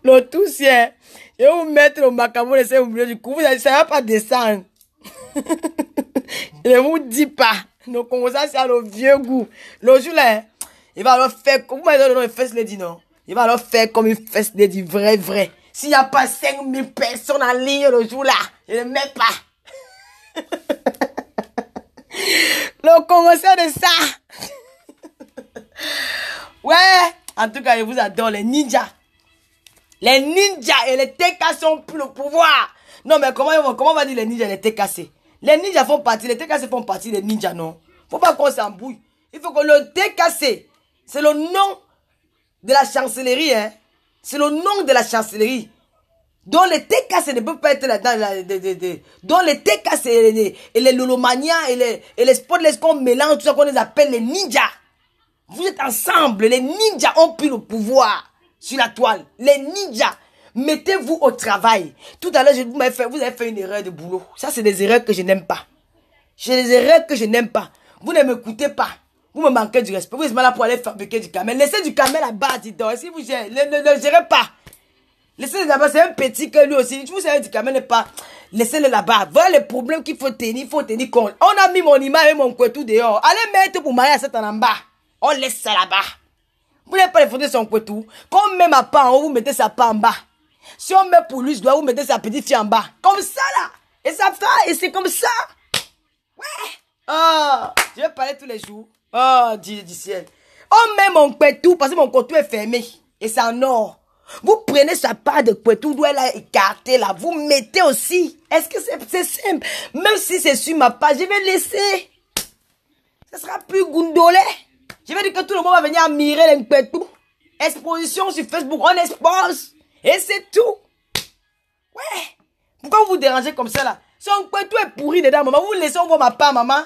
Speaker 2: Le tout, c'est. Je vais vous mettre au macabre, laissez au milieu du coup. Ça ne va pas descendre. Je ne vous dis pas. Le Congo, ça, c'est le vieux goût. Le jour là, il va leur faire. Comment il va leur faire ce lady, non? Il va leur faire comme une fesse lady, vrai. S'il n'y a pas 5000 personnes en ligne le jour là, je ne mets pas. Le Congo, c'est de ça. Ouais. En tout cas, je vous adore, les ninjas. Les ninjas et les TK sont plus le pouvoir. Non, mais comment on va dire les ninjas et les TKC? Les ninjas font partie, les TKC font partie des ninjas, non? Faut pas qu'on s'embrouille. Il faut que le TKC, c'est le nom de la chancellerie, hein. C'est le nom de la chancellerie. Dont les TKC ne peuvent pas être là-dedans. Dont les TKC et les lolomaniens et les spotless qu'on mélange, tout ça qu'on les appelle les ninjas. Vous êtes ensemble. Les ninjas ont pris le pouvoir sur la toile. Les ninjas. Mettez-vous au travail. Tout à l'heure, vous avez fait une erreur de boulot. Ça, c'est des erreurs que je n'aime pas. J'ai des erreurs que je n'aime pas. Vous ne m'écoutez pas. Vous me manquez du respect. Vous êtes là pour aller fabriquer du camel. Laissez du camel là-bas, dis donc. Si vous gérez, ne gérez pas. Laissez-le là-bas. C'est un petit que lui aussi. Vous savez, du camel n'est pas. Laissez-le là-bas. Voilà les problèmes qu'il faut tenir compte. On a mis mon image et mon couetou dehors. Allez mettre pour marier à cet en bas. On laisse ça là-bas. Vous n'avez pas les photos de son couetou. Quand on met ma part en haut, vous mettez sa part en bas. Si on met pour lui, je dois vous mettre sa petite fille en bas. Comme ça là. Et ça fait. Et c'est comme ça. Ouais. Oh. Je vais parler tous les jours. Oh, Dieu du ciel. On met mon couetou parce que mon couetou est fermé. Et c'est en or. Vous prenez sa part de couetou, doit la écarter là. Vous mettez aussi. Est-ce que c'est simple? Même si c'est sur ma page, je vais laisser. Ce sera plus goundolé. Je vais dire que tout le monde va venir admirer les couetous. Exposition sur Facebook, on expose. Et c'est tout. Ouais. Pourquoi vous vous dérangez comme ça là? Son couetou est pourri dedans, maman. Vous laissez, on voit ma part, maman.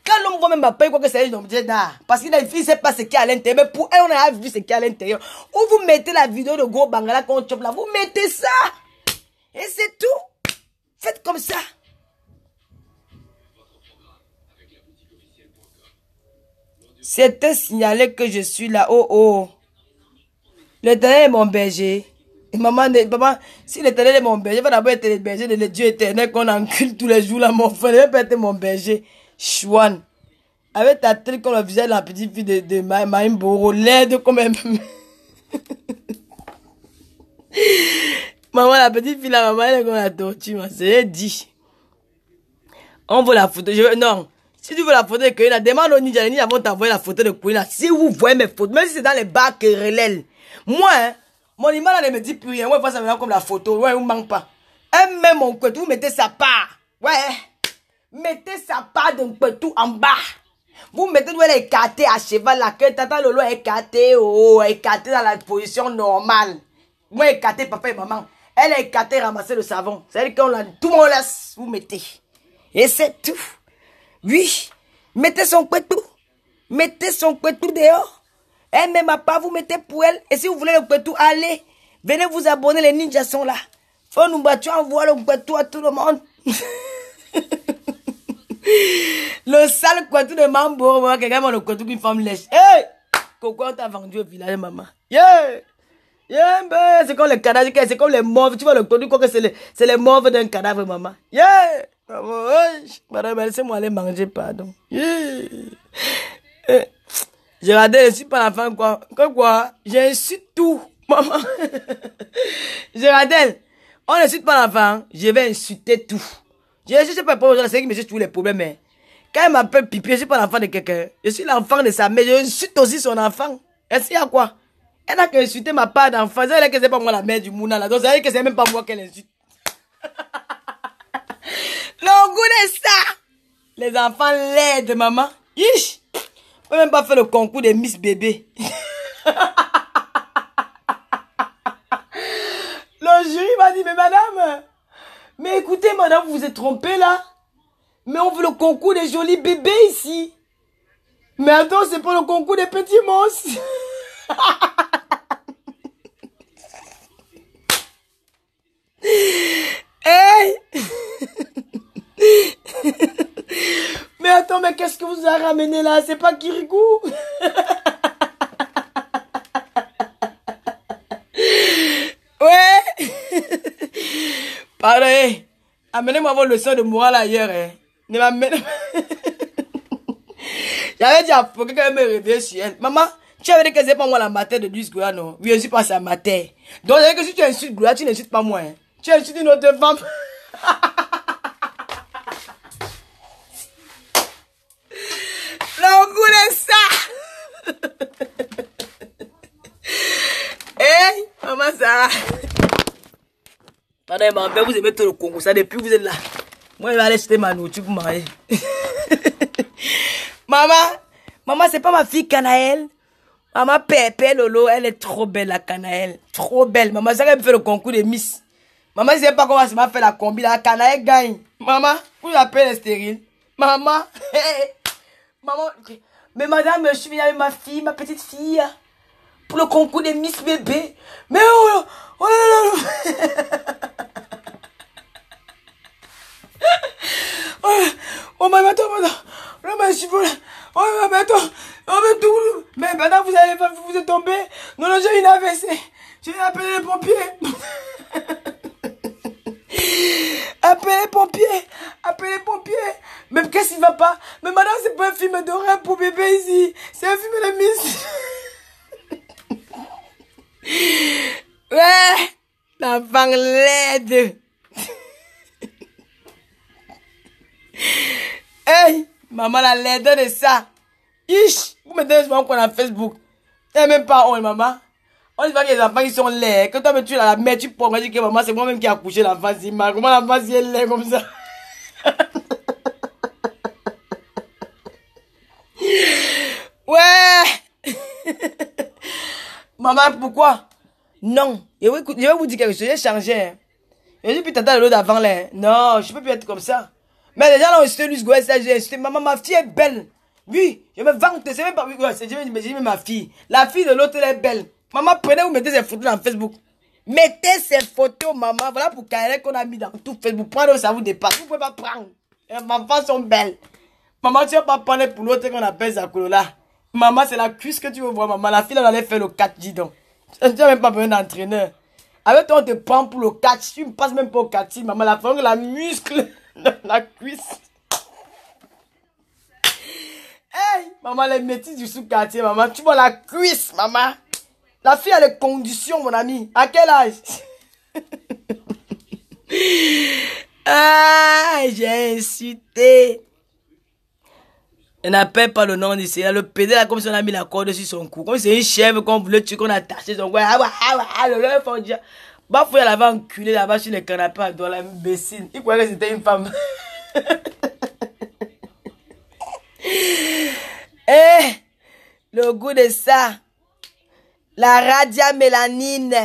Speaker 2: Quand l'homme voit même ma part, il croit que c'est un objet d'art. Parce qu'il ne sait pas ce qu'il y a à l'intérieur. Mais pour elle, on a vu ce qu'il y a à l'intérieur. Ou vous mettez la vidéo de Gros Bangala qu'on chope là. Vous mettez ça. Et c'est tout. Faites comme ça. C'était signalé que je suis là. Oh, oh. L'Éternel est mon berger. Et maman, si l'Éternel est mon berger, il va d'abord être le berger de Dieu éternel qu'on encule tous les jours là, mon frère. Il va pas être mon berger. Chouane. Avec ta tête comme le visage de la petite fille de Maïmboro. L'aide comme même. Maman, la petite fille là, maman, elle est comme la tortue, c'est dit. On veut la photo. Non. Si tu veux la photo de Kouina, demande au ninja. Les ninjas vont t'envoyer la photo de Kouina. Si vous voyez mes photos, même si c'est dans les bars querellels. Moi, hein, mon image ne me dit plus rien. Moi, je vois ça maintenant comme la photo. Ouais, vous manque pas. Elle met mon couetou, vous mettez sa part. Ouais. Mettez sa part de couetou en bas. Vous mettez où elle est écartée à cheval. La queue, tata Lolo est écartée. Oh, écartée dans la position normale. Moi, écartée, papa et maman. Elle est écartée, ramasser le savon. C'est-à-dire qu'on tout le monde laisse. Vous mettez. Et c'est tout. Oui. Mettez son couetou. Mettez son couetou dehors. Elle ne m'a pas, vous mettez pour elle. Et si vous voulez le couetou, allez. Venez vous abonner, les ninjas sont là. Faut nous battre, envoie le couetou à tout le monde. Le sale couetou de Mambo, quelqu'un m'a le couetou qu'une femme lèche. Hey! Coco, on t'a vendu au village, maman. Yeah! Yeah, ben, c'est comme les cadavres, c'est comme les morts. Tu vois le couetou, quoi que c'est les morts d'un cadavre, maman. Yeah! Maman, madame, laissez-moi aller manger, pardon. Yeah! Gérardel, je suis pas l'enfant, quoi. Quoi? J'insulte tout, maman. Gérardel, on n'insulte pas l'enfant, je vais insulter tout. Je ne sais pas pourquoi je sais que monsieur tous les problèmes. Mais quand elle m'appelle pipi, je ne suis pas l'enfant de quelqu'un. Je suis l'enfant de sa mère. Je insulte aussi son enfant. Est-ce qu'il y a quoi? Elle n'a qu'à insulter ma part d'enfant. C'est que c'est pas moi la mère du Mouna là. Donc c'est que c'est même pas moi qu'elle insulte. Le goût de ça. Les enfants laides, maman. Ish. On peut même pas faire le concours des Miss Bébé. Le jury m'a dit, mais madame, mais écoutez, madame, vous vous êtes trompée là. Mais on veut le concours des jolis bébés ici. Mais attends, c'est pas le concours des petits monstres. Hey. Mais attends, mais qu'est-ce que vous avez ramené là? C'est pas Kirikou? Ouais. Pardon, hey. Amenez-moi vos leçons de morale ailleurs. Hein. Ne m'amenez. J'avais dit à Foké qu'elle me réveille sur elle. Maman, tu avais dit que c'est pas moi la mater de 10 Gloire, non? Oui, je suis pas sa mater. Donc, j'avais que si tu insultes Gloire, tu n'insultes pas moi. Hein. Tu insultes une autre femme. Le goût de ça. Hey, maman Sarah. Pardon, maman, vous aimez tout le Congo, ça depuis vous êtes là. Moi, je vais aller acheter ma nourriture pour marier. Maman, c'est pas ma fille Canaël. Maman, Pépé, Lolo, elle est trop belle, la Canaël. Trop belle. Maman, ça va me faire le concours de Miss. Maman, je sais pas comment ça m'a fait la combi, la Canaël gagne. Maman, vous l'appelez stérile. Maman, hey. Maman, mais madame, je suis venue avec ma fille, ma petite fille, pour le concours des Miss Bébé. Mais oh là là. Oh, mais attends, non, mais je suis volé. Oh, mais attends, oh, mais tout. Mais maintenant, vous êtes tombé. Non, non, j'ai une AVC. J'ai appelé les pompiers. Appelez les pompiers. Appelez les pompiers. Mais qu'est-ce qui va pas? Mais madame, c'est pas un film d'horreur pour bébé ici. C'est un film de Miss. Ouais. L'enfant laide. Hey, maman, la laideur de ça. Ish, vous mettez souvent qu'on a Facebook. Et même pas on, maman. On dit pas que les enfants qui sont laids. Quand toi, tu es la mère, tu prends, on dit que maman, c'est moi-même qui a couché l'enfant si mal. Comment l'enfant si elle est laid comme ça? Ouais. Maman, pourquoi? Non. Je vais vous dire quelque chose, j'ai changé. Hein. Je dis, puis t'attends l'autre d'avant là. Non, je peux plus être comme ça. Mais les gens là ont insulté Luce Goël, ça j'ai insulté. Maman, ma fille est belle. Oui, je me vante, c'est même pas... J'ai mis ma fille. La fille de l'autre, elle est belle. Maman, prenez, vous mettez ces photos dans Facebook. Mettez ces photos, maman. Voilà pour Kairek qu'on a mis dans tout Facebook. Prenez, ça vous dépasse. Vous pouvez pas prendre. Les enfants sont belles. Maman, tu vas pas prendre pour l'autre qu'on appelle Zakolola. Maman, c'est la cuisse que tu veux voir, maman. La fille, elle allait faire le 4, dis donc. Tu n'as même pas besoin d'entraîneur. Avec toi, on te prend pour le 4. Tu ne passes même pas au 4, maman. La femme, la muscle, la cuisse. Hey, maman, les métis du sous-quartier, maman. Tu vois la cuisse, maman. La fille a les conditions, mon ami. À quel âge? Ah, j'ai insulté. Elle n'appelle pas le nom d'ici. Le pédé là, comme si on a mis la corde sur son cou. Comme si c'est une chèvre qu'on voulait tuer, qu'on a attaché son cou. Le faut dire. Bah, faut y aller enculer là-bas sur les canapés dans la imbécile. Il croyait que c'était une femme. Eh, le goût de ça. La Radia Mélanine.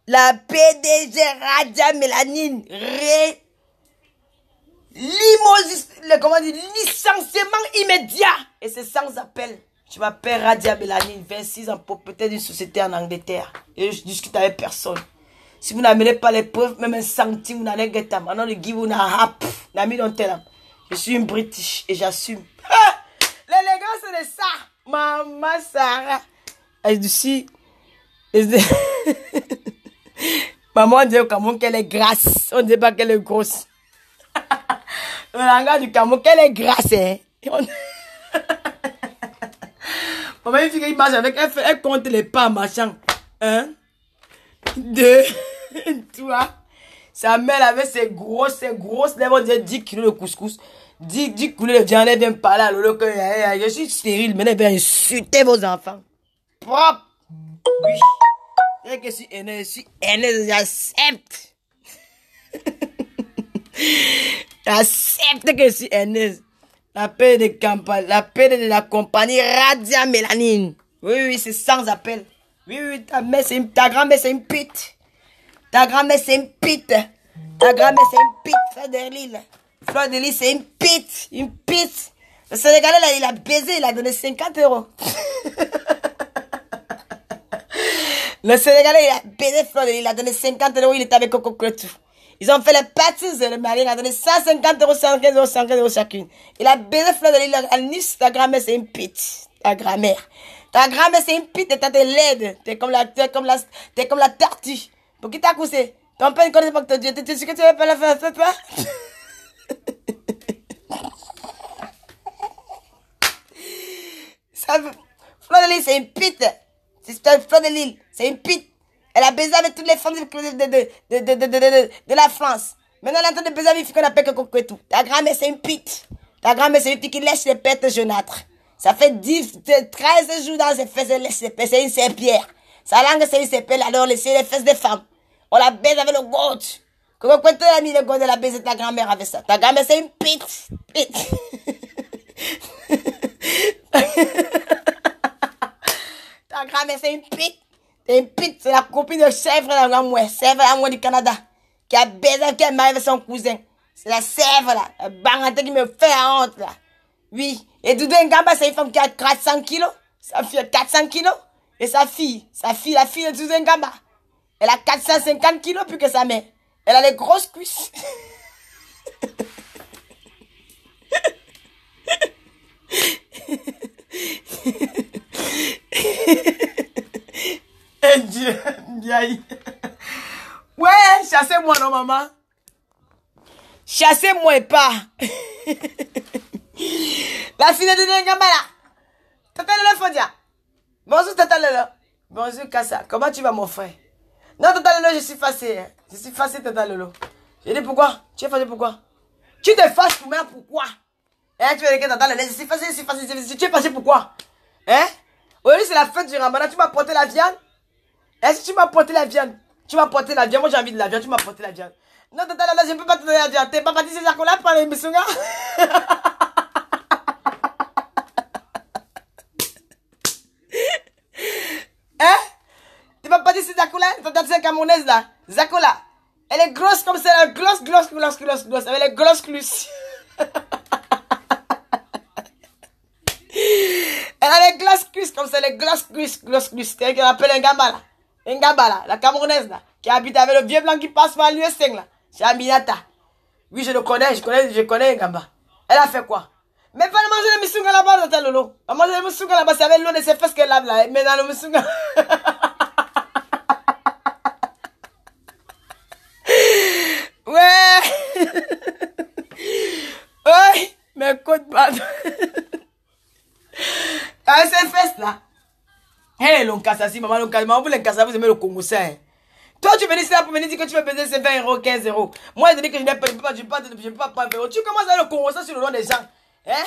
Speaker 2: La PDG Radia Mélanine. Comment dire, licenciement immédiat. Et c'est sans appel. Je m'appelle Radia Mélanine, 26 ans, pour peut-être une société en Angleterre. Et je discute avec personne. Si vous n'amenez pas les preuves, même un centime, vous n'allez pas gagner. Maintenant, le give vous n'a mis dans tel. Je suis une British et j'assume. L'élégance, c'est de ça. Maman Sarah. Et d'ici. Maman, on dit au Cameroun qu'elle est grasse. On ne dit pas qu'elle est grosse. Le langage du Cameroun, qu'elle est grasse. Hein? Maman, il fait qu'il marche avec elle compte les pas en marchant. 1, 2, 3. Sa mère avait ses grosses lèvres, on dirait 10 kilos de couscous. 10 kilos de viande, elle vient parler à Lolo. Je suis stérile, mais elle vient insulter vos enfants. Propre. Oui. Et que je suis aîné, j'accepte. Accepte que je suis Ernest. La paix de campagne, la paix de la compagnie Radia Mélanine. Oui, c'est sans appel. Oui, ta grand-mère c'est une pute. Ta grand-mère c'est une pute. Ta grand-mère c'est une pute, Fleur de Lille. Fleur de Lille c'est une pute. Une pute. Le Sénégalais là, il a baisé, il a donné 50 €. Le Sénégalais, il a baisé Fleur de Lille, il a donné 50 €, il était avec Coco Cretou. Ils ont fait les pâtisses, le mari, il a donné 150 €, 115 €, 115 € chacune. Il a baisé Fleur de Lille, à Nice, ta grand-mère, c'est une pute. Ta grand-mère. Ta grand-mère, c'est une pute, t'es laide. T'es comme la tortue. Pour qui t'as couché? Ton père ne connaît pas que Dieu. Tu sais que tu veux pas la faire, fais pas. Fleur de Lille, c'est une pute. C'est Fleur de Lille, c'est une pute. Elle a baisé avec toutes les femmes de la France. Maintenant, elle est en train de baiser avec une fille qu'on appelle Coco et tout. Ta grand-mère, c'est une pute. Ta grand-mère, c'est une fille qui lèche les pètes jaunâtres. Ça fait 13 jours dans ses fesses, elle lèche les pètes. C'est une serpillère. Sa langue, c'est une serpillère. Alors, c'est les fesses des femmes. On la baise avec le gauche. Coco Couetou a mis le gauche de la baise de ta grand-mère avec ça. Ta grand-mère, c'est une pute. Ta grand-mère, c'est une pute. C'est une pute. C'est la copine de Sèvres, la moi. Sèvres, la moi du Canada. Qui a baisé, qui a marié avec son cousin. C'est la Sèvres, là. La bangante qui me fait la honte, là. Oui. Et Doudou Ngamba, c'est une femme qui a 400 kilos. Sa fille a 400 kilos. Et sa fille, la fille de Doudou Ngamba, elle a 450 kilos plus que sa mère. Elle a les grosses cuisses. Dieu, bien. Ouais, chassez-moi, non, maman. Chassez-moi et pas. La fille de Ngamba là. Tata Lolo Fodia. Bonjour Tata Lolo. Bonjour Kassa. Comment tu vas mon frère? Non Tata Lolo, je suis fâché. Hein. Je suis fâché Tata Lolo. Je dis pourquoi? Tu es fâché pourquoi? Tu te fâches pour moi pourquoi? Hein, tu veux dire Tata Lolo, je suis fâché, tu es fâché pourquoi? Hein? Aujourd'hui c'est la fête du Ramadan, tu m'as porté la viande? Est-ce que tu m'as porté la viande? Tu m'as porté la viande, moi j'ai envie de la viande, tu m'as porté la viande. Non Tata Lolo, je ne peux pas te donner la viande. T'es pas parti ces là par les Missunga? Hein? Tu vas pas dire c'est Zakola? C'est camerounaise là. Zakola. Elle est grosse comme ça. Elle est grosse. Avec les grosses cuisses. Elle a les grosses cuisses comme ça. Les grosses cuisses. C'est qu'on appelle Ngamba là. Ngamba là. La camerounaise là. Qui habite avec le vieux blanc qui passe par l'US5 là. C'est Aminata. Oui, je le connais. Je connais Ngamba. Elle a fait quoi? Mais pas manger le missunga là-bas, Tata Lolo. On mange le missunga là-bas, c'est avec l'eau de ses fesses qu'elle lave là. Mais dans le missunga. Ouais. Ouais. Mais écoute, pardon. Avec ses fesses là. Hé, l'oncassa, si maman, l'oncassa, maman, vous l'oncassa, vous aimez le Congo, ça. Toi, tu venais ici là pour venir dire que tu veux payer ces 20 €, 15 €. Moi, je dis que je ne peux pas prendre 20 €. Tu commences à le Congo, ça sur le nom des gens. Hein?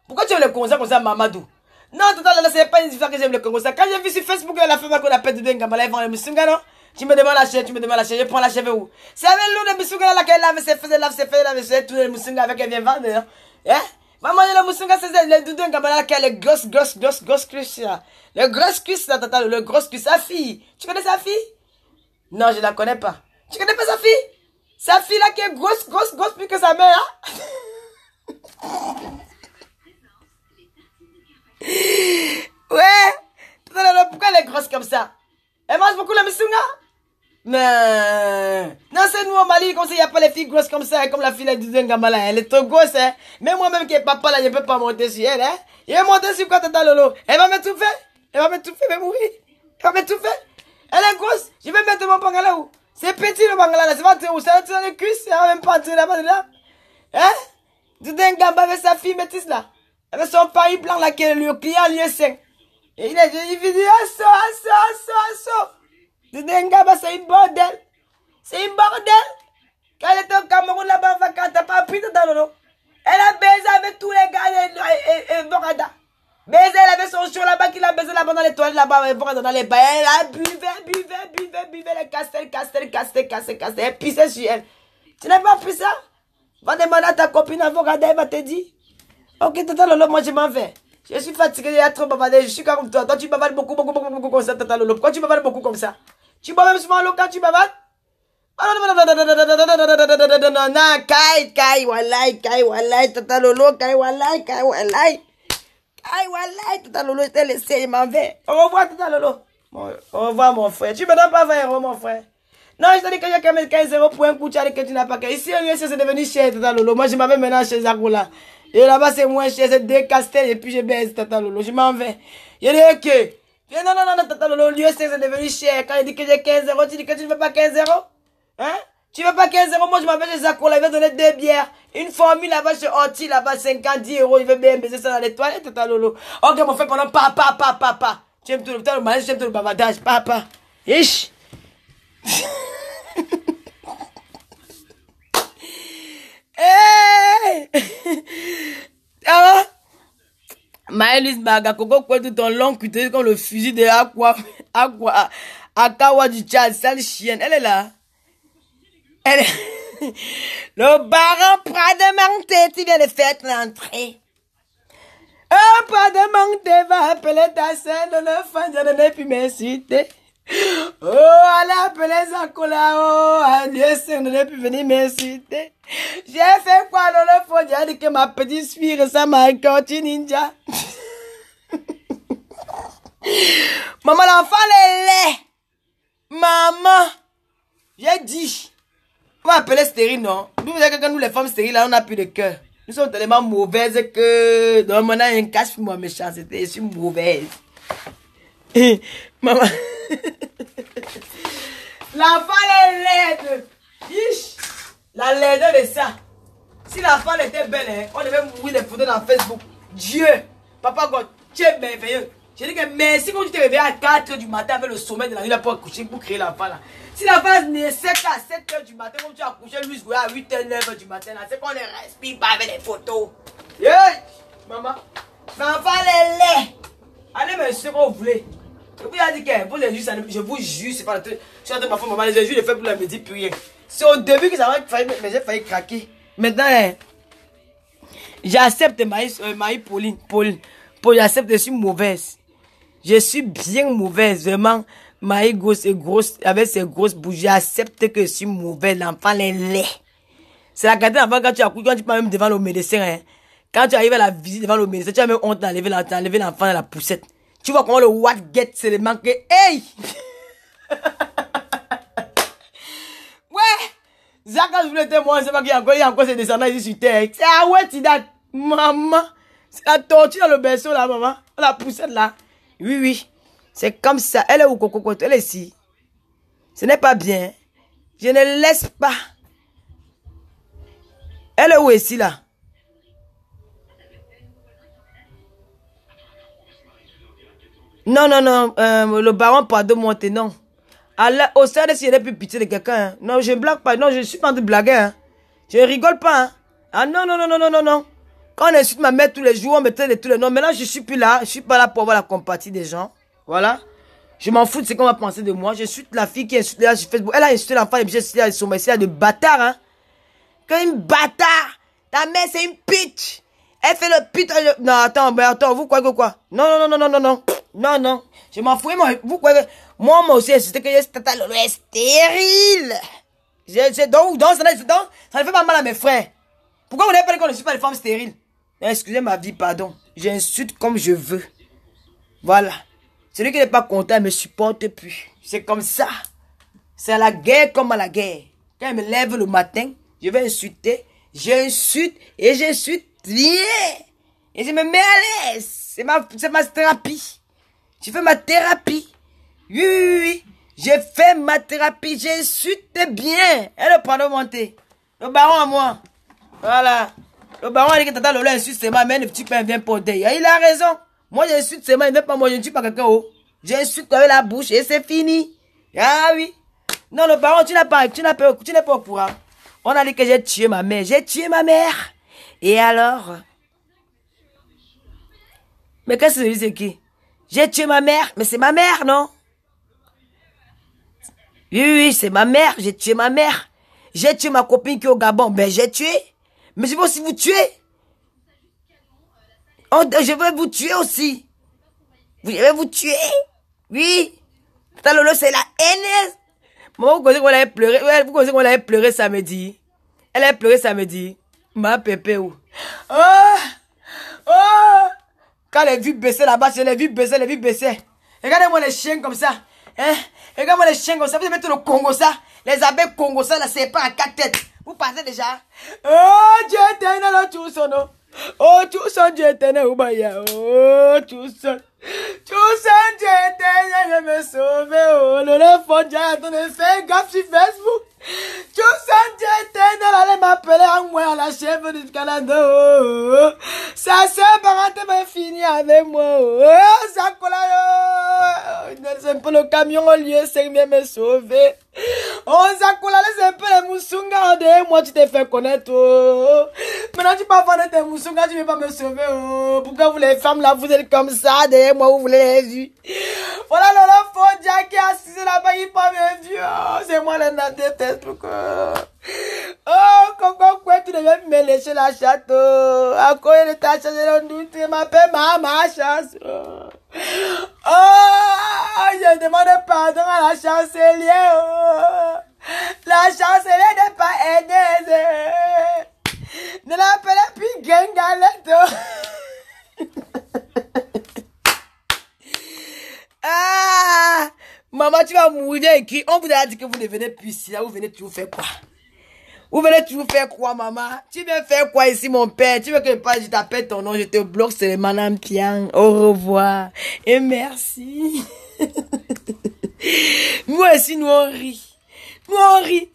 Speaker 2: Pourquoi tu aimes le Congo comme ça, Mamadou? Non, tout à l'heure, c'est pas une histoire que j'aime le Congo. Quand j'ai vu sur Facebook la femme qu'on appelle Doudou Ngamba, elle vend le Missunga, non? Tu me demandes la chair, je prends la chèvre où? C'est avec l'eau de Missunga là qu'elle lave ses fesses, elle lave ses fesses, tout le Missunga avec elle vient vendre, hein? Va manger le Missunga, c'est le Doudou Ngamba là qui a les grosses cuisses là. Les grosses cuisses là, tata, le gros cuisse, sa fille. Tu connais sa fille? Non, je la connais pas. Tu connais pas sa fille? Sa fille là qui est grosse plus que sa mère, hein? Ouais. Pourquoi elle est grosse comme ça? Elle mange beaucoup la Missunga? Non, c'est nous au Mali, comme ça, il n'y a pas les filles grosses comme ça, comme la fille de Doudou Ngamba là. Elle est trop grosse, hein. Même moi-même qui est papa là, je ne peux pas monter sur elle, hein. Je vais monter sur quoi, Tata Lolo? Elle va m'étouffer. Elle va mourir. Elle va m'étouffer. Elle est grosse. Je vais mettre mon bangala où? C'est petit le bangala là. C'est pas où? C'est dans les cuisses. Elle va même pas entrer là-bas dedans. Hein? Doudou Ngamba avec sa fille métisse là. Avec son pari blanc là qui est le client lieu 5. Et il dit asso. Doudou Ngamba c'est une bordel. C'est une bordel. Quand elle était au Cameroun là-bas en vacances, t'as pas appris Tata Lolo. Elle a baisé avec tous les gars et Borada. Baisé, elle avait son show là-bas, qu'il a baisé là-bas dans les toilettes là-bas, dans les bains. Elle a buvait, les casse, elle pissait sur elle. Tu n'as pas appris ça? Va demander à ta copine avocat, elle va te dire. Ok, Tata Lolo, moi je m'en vais. Je suis fatigué, il y a trop bavardé, je suis comme toi. Toi, tu bavardes beaucoup comme ça, Tata Lolo. Pourquoi tu bavardes beaucoup comme ça? Tu bois même souvent l'eau quand tu bavardes? Kai, walai, Tata Lolo, Kai, walai. Kai, walai, Tata Lolo, je t'ai laissé, il m'en va. Au revoir, Tata Lolo. Au revoir, mon frère. Tu me donnes pas 20 €, mon frère. Non, je t'ai dit que j'ai quand même 15 € pour un coup, tu as dit que tu n'as pas. Ici, c'est devenu cher, Tata Lolo. Moi, je m'avais maintenant chez Zagoula. Et là-bas, c'est moins cher, c'est 2 castels et puis je baisse, Tata Lolo. Je m'en vais. Il dit que. Non, Tata Lolo, l'USC, c'est devenu cher. Quand il dit que j'ai 15 €, tu dis que tu ne veux pas 15 €? Hein? Tu veux pas 15 €? Moi, je m'appelle chez Zakola, il va donner 2 bières. Une formule là-bas chez Orti, là-bas, 50, 10 €. Il veut bien baiser ça dans les toilettes, Tata Lolo. Ok, mon frère, pendant papa. Tu aimes tout le mariage, tu aimes tout le bavardage, papa. Ish. Hey! Ah! Maëlys Baga, Coco, quoi, tout ton long cuté comme le fusil de Akawa du Tchad, sale chienne. Elle est là. Elle est... Le baron Prade-Monté, tu viens de faire l'entrée. Prade-Monté va appeler ta sœur de le fan, je ne puis m'insulter. Oh, allez appeler Zakola, oh, adieu, ça ne peut venir m'insulter. J'ai fait quoi dans le fond? J'ai dit que ma petite fille ressemble à un Corti Ninja. Maman, l'enfant est laid. Maman, j'ai dit. On va appeler stérile, non? Nous, vous savez que nous, les femmes stériles, là, on n'a plus de cœur. Nous sommes tellement mauvaises que... Donc, maintenant, il y a un cache pour moi, méchanceté. Je suis mauvaise. Maman. L'enfant est laide. La laideur de ça. Si l'enfant était belle, hein, on devait mourir des photos dans Facebook. Dieu, Papa God, tu es merveilleux. J'ai dit que merci quand tu t'es réveillé à 4 h du matin avec le sommeil de la nuit là pour accoucher, pour créer l'enfant là. Si l'enfant naissait à 7 h du matin, comme tu as accouché lui à 8 h, 9 h du matin là, c'est qu'on ne respire pas avec les photos. Yeah. Maman, l'enfant est laid. Allez me suivre quand vous voulez. Et puis il a dit que pour les juges, je vous jure, c'est pas le truc. Je suis en train de ma femme, maman, les juges, je fais pour la me dire plus rien. C'est au début que ça va failli, mais j'ai failli craquer. Maintenant, j'accepte Pauline, j'accepte, je suis mauvaise. Je suis bien mauvaise, vraiment. Maï grosse, avec ses grosses bougies, j'accepte que je suis mauvaise. L'enfant est laid. C'est la qualité d'enfant quand tu accouches, quand tu passes même devant le médecin, hein. Quand tu arrives à la visite devant le médecin, tu as même honte d'enlever l'enfant dans la poussette. Tu vois comment le what get c'est le manque. Hey! Ouais! Zach, quand je voulais te moi, c'est pas qu'il y a encore ces descendants ici sur terre. C'est ah ouais, tu dat. Maman. C'est la tortue dans le berceau là, maman. La poussette là. Oui. C'est comme ça. Elle est où, Coco? Elle est ici. Ce n'est pas bien. Je ne laisse pas. Elle est où ici là? Non, le baron pardonne-moi, non. Au stade, s'il y a plus pitié de quelqu'un, hein. Non, je blague pas, non, je suis pas en train de blaguer, hein. Je rigole pas, hein. Ah non. Quand on insulte ma mère tous les jours, on me traite de tous les noms. Maintenant, je suis plus là, je suis pas là pour avoir la compatie des gens. Voilà. Je m'en fous de ce qu'on va penser de moi. Je suis la fille qui insulte là sur Facebook. Elle a insulté l'enfant et j'ai là sur c'est de bâtard, hein. Comme une bâtard. Ta mère, c'est une pitch. Elle fait le putain. Non, attends, vous croyez que quoi? Non. Je m'en fous, vous croyez que... Moi aussi, c'était que Tata Lolo est stérile. Donc, ça ne fait pas mal à mes frères. Pourquoi vous n'avez pas dit qu'on ne suit pas les femmes stériles? Excusez ma vie, pardon. J'insulte comme je veux. Voilà. Celui qui n'est pas content, ne me supporte plus. C'est comme ça. C'est à la guerre comme à la guerre. Quand je me lève le matin, je vais insulter. J'insulte et j'insulte bien. Et je me mets à l'aise. C'est ma thérapie. J'ai fait ma thérapie. Oui. J'ai fait ma thérapie. J'insulte bien. Et le pardon monté. Le baron à moi. Voilà. Le baron a dit que Tata Lolo insulte ses mains, mais ne tue pas un bien porté. Il a raison. Moi, j'insulte ses mains, il ne veut pas moi, je ne tue pas quelqu'un. Oh. J'insulte avec la bouche et c'est fini. Ah oui. Non, le baron, tu n'es pas au courant. On a dit que j'ai tué ma mère. J'ai tué ma mère. Et alors? Mais qu'est-ce que c'est qui? J'ai tué ma mère. Mais c'est ma mère, non? Oui, c'est ma mère. J'ai tué ma mère. J'ai tué ma copine qui est au Gabon. Ben, j'ai tué. Mais je vais aussi vous tuer. Je vais vous tuer aussi. Je vais vous tuer. Oui. Tata Lolo, c'est la haine. Maman, vous connaissez qu'on allait pleurer. Ouais, vous connaissez qu'on allait pleurer samedi. Elle a pleuré samedi. Ma pépé où? Oh! Oh! Quand les vues baissaient là-bas, les vues baissaient. Regardez-moi les chiens comme ça. Hein? Regardez-moi les chiens comme ça. Vous mettez le Congo ça. Les abeilles Congo ça, là, c'est pas à 4 têtes. Vous passez déjà. Oh, Dieu éternel, tout son nom. Oh, tout son Dieu éternel, Oubaya. Oh, tout son. Tout son Dieu éternel, me sauver. Oh, le fond, j'ai attendu faire gaffe sur Facebook. Tout son Dieu éternel, allez m'appeler à moi, la chef du Canada. Oh, sa sœur parente va finir avec moi. Oh, ça colle. C'est un peu le camion au lieu, c'est bien me sauver. Oh, ça colle, c'est un peu les moussungas. Moi, tu t'es fait connaître. Oh. Maintenant, tu peux vendre tes moussungas, tu ne veux pas me sauver. Oh. Pourquoi vous, les femmes, là, vous êtes comme ça? Derrière moi, vous voulez les vues. Voilà le faux Jack qui est assis là-bas, il parle mes vieux. Oh, c'est moi le nom de Facebook. Oh, Coco, quoi, tu devais me lécher la chatte. À quoi il est acheté le doute, tu m'appelles ma chance. Oh, je demande pardon à la chancelière. Oh. La chancelière n'est pas aidée. Ne l'appelez plus Gengalette. Ah, maman, tu vas mourir écrit. On vous a dit que vous devenez puissant. Vous venez toujours faire quoi? Vous venez toujours faire quoi, maman? Tu viens faire quoi ici, mon père? Tu veux que je t'appelle ton nom, je te bloque, c'est le Madame Piang. Au revoir. Et merci. Nous aussi, nous on rit. Nous on rit.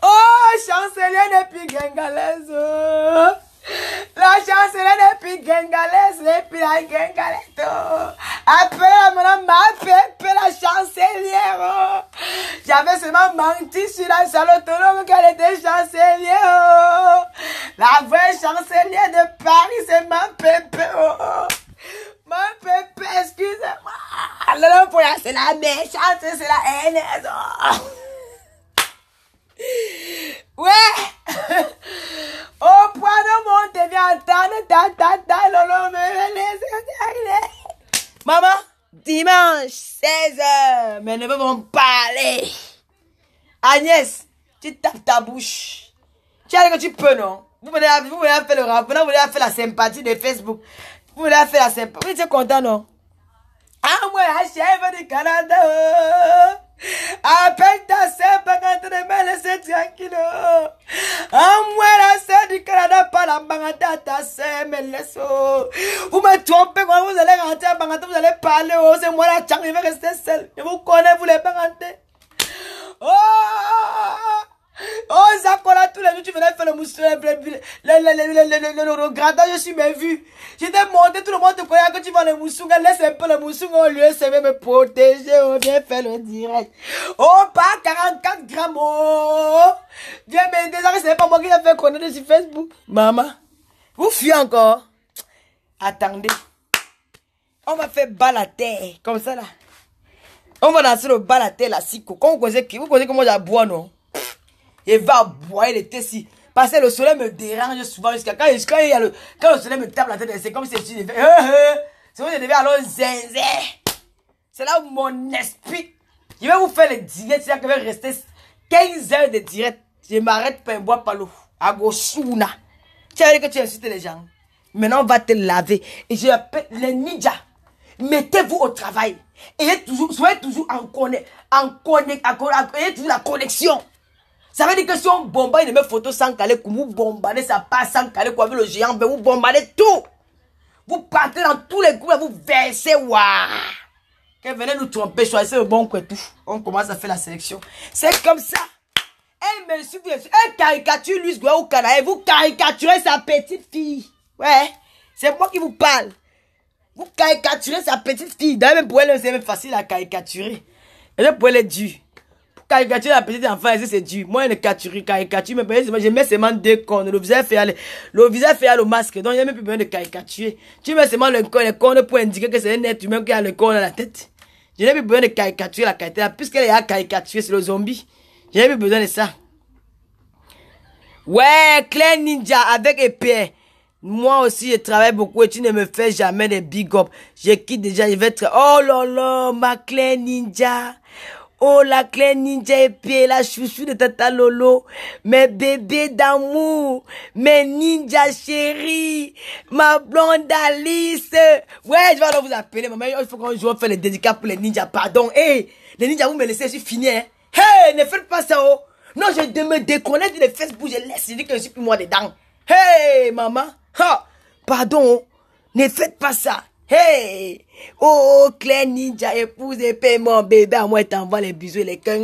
Speaker 2: Oh, chancelier depuis Gengalaise. Oh. La chancelière depuis Gengalaise, depuis la Gengalette. Appelle la madame Mapé, la chancelière. Oh. J'avais seulement menti sur la salotologue qu'elle était chancelière. Oh. La vraie chancelière de Paris, c'est Mapé. Oh. Mapé, excusez-moi. C'est la méchante, c'est la haine. Oh. Ouais. Au point de monter, viens entendre lolo, maman, dimanche, 16h, mais ne pouvons parler. Agnès, tu tapes ta bouche. Tu as dit que tu peux, non? Vous venez à faire le rap, vous venez à faire la sympathie de Facebook. Vous venez à faire la sympathie. Vous êtes content, non? Ah, moi, la chef du Canada. Appelle ta sœur pour qu'elle me laisse tranquille. Ah, moi, la sœur du Canada, pas la bangata, ta sœur me laisse. Vous me trompez quand vous allez rentrer à bangata, vous allez parler. Oh, c'est moi la chang, je vais rester seul. Je vous connais, vous les bangatés. Oh! Oh, Zakola, tous les jours, tu venais faire le mousseau, le gradage sur mes vues. J'étais monté, tout le monde te croyait que tu vas le moussoung. Laisse un peu le moussoung au lieu, c'est même me protéger. On vient faire le direct. Oh, pas 44 grammes. Oh, Dieu, mais déjà, c'est pas moi qui l'ai fait connaître sur Facebook. Maman, vous fuyez encore. Attendez. On va faire bas la terre, comme ça là. On va danser le bas la terre là, si. Quand vous connaissez comment j'aboie, non? Il va boire le thé si. Parce que le soleil me dérange souvent jusqu'à quand le soleil me tape la tête, c'est comme si je devais. C'est comme si je devais alors zinzin. C'est là où mon esprit. Je vais vous faire le direct, c'est-à-dire que je vais rester 15 heures de direct. Je m'arrête pour boire par l'eau. À Goshuna. Tu as dit que tu insultes les gens. Maintenant, on va te laver. Et je appelle les ninjas. Mettez-vous au travail. Soyez toujours ayez toujours la connexion. Ça veut dire que si on bombarde mes photos sans caler, vous bombardez, ça passe sans caler, avec le géant, vous bombardez tout. Vous partez dans tous les groupes, vous versez, waouh. Quand venez nous tromper, choisissez le bon coup et tout. On commence à faire la sélection. C'est comme ça. Elle me suit, elle caricature Luis Goué au Canada, vous caricaturez sa petite fille. Ouais, c'est moi qui vous parle. Vous caricaturez sa petite fille. D'ailleurs, même pour elle, c'est même facile à caricaturer. Et là, pour elle, est dure. Caricature la petite enfant, c'est dur. Moi, je ne caricature, mais je mets seulement 2 cornes. Le visage fait le masque. Donc, il n'y a même plus besoin de caricaturer. Tu mets seulement les cornes pour indiquer que c'est un être humain qui a le corps dans la tête. Je n'ai plus besoin de caricaturer la qualité. Puisqu'elle est à caricaturer, c'est le zombie. Je n'ai plus besoin de ça. Ouais, Claire Ninja avec épée. Moi aussi, je travaille beaucoup et tu ne me fais jamais des big up. Je quitte déjà, je vais être... Oh là là, ma Claire Ninja. Oh, la Claire Ninja épée, la chouchou de Tata Lolo. Mes bébés d'amour. Mes ninjas chéris. Ma blonde Alice. Ouais, je vais alors vous appeler, maman. Il faut qu'on joue, faire les dédicats pour les ninjas. Pardon. Hey, les ninjas, vous me laissez, je suis fini, hein. Hey, ne faites pas ça, oh. Non, je me déconnecte de Facebook, je laisse, je dis que je suis plus moi dedans. Hey, maman. Ha, pardon, ne faites pas ça. Hey, oh, Claire Ninja, épouse épée, mon bébé, à moi, t'envoie les bisous et les cœurs.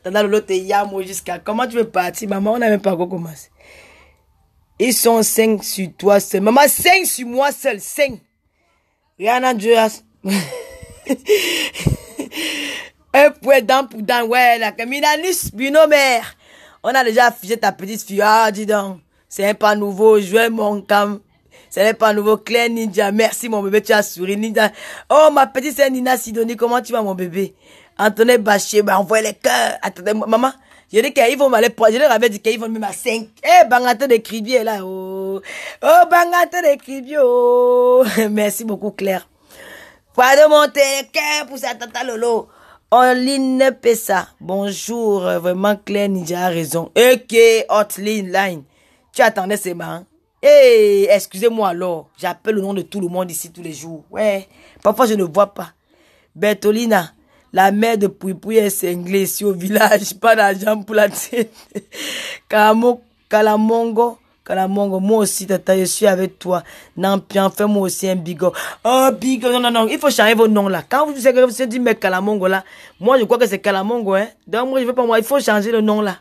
Speaker 2: T'as l'autre yamo jusqu'à... Comment tu veux partir, maman? On n'a même pas encore commencé. Ils sont 5 sur toi seul. Maman, 5 sur moi seul, 5. Rihanna Joas. Un point dent pour dent, ouais, la Minanis, binomère. On a déjà affiché ta petite fille. Ah, dis donc. C'est pas nouveau, jouer mon cam. Ce n'est pas nouveau, Claire Ninja. Merci, mon bébé, tu as souri, Ninja. Oh, ma petite sœur Nina Sidonie, comment tu vas, mon bébé? Antoine Baché, bah, envoie les cœurs. Attendez, maman. Je dis qu'ils vont m'aller prendre. Je leur avais dit qu'ils vont me mettre à 5. Eh, Bangato de Cribier, là, oh. Oh, Bangato de Cribier, oh. Merci beaucoup, Claire. Pas de monter les cœurs pour sa tata Lolo. Orline Pessa. Bonjour, vraiment, Claire Ninja a raison. Ok, hotline line. Tu attendais ces mains. Eh, excusez-moi alors. J'appelle le nom de tout le monde ici tous les jours. Ouais, parfois je ne vois pas. Bertolina, la mère de Pouipoui est cinglée ici au village. Pas d'argent pour la tienne. Kalamongo, moi aussi, tata, je suis avec toi. Nampian, fais-moi aussi un bigot. Oh, bigot, non, il faut changer vos noms là. Quand vous dites mais Kalamongo là, moi je crois que c'est Kalamongo, hein. Donc moi je veux pas moi, il faut changer le nom là.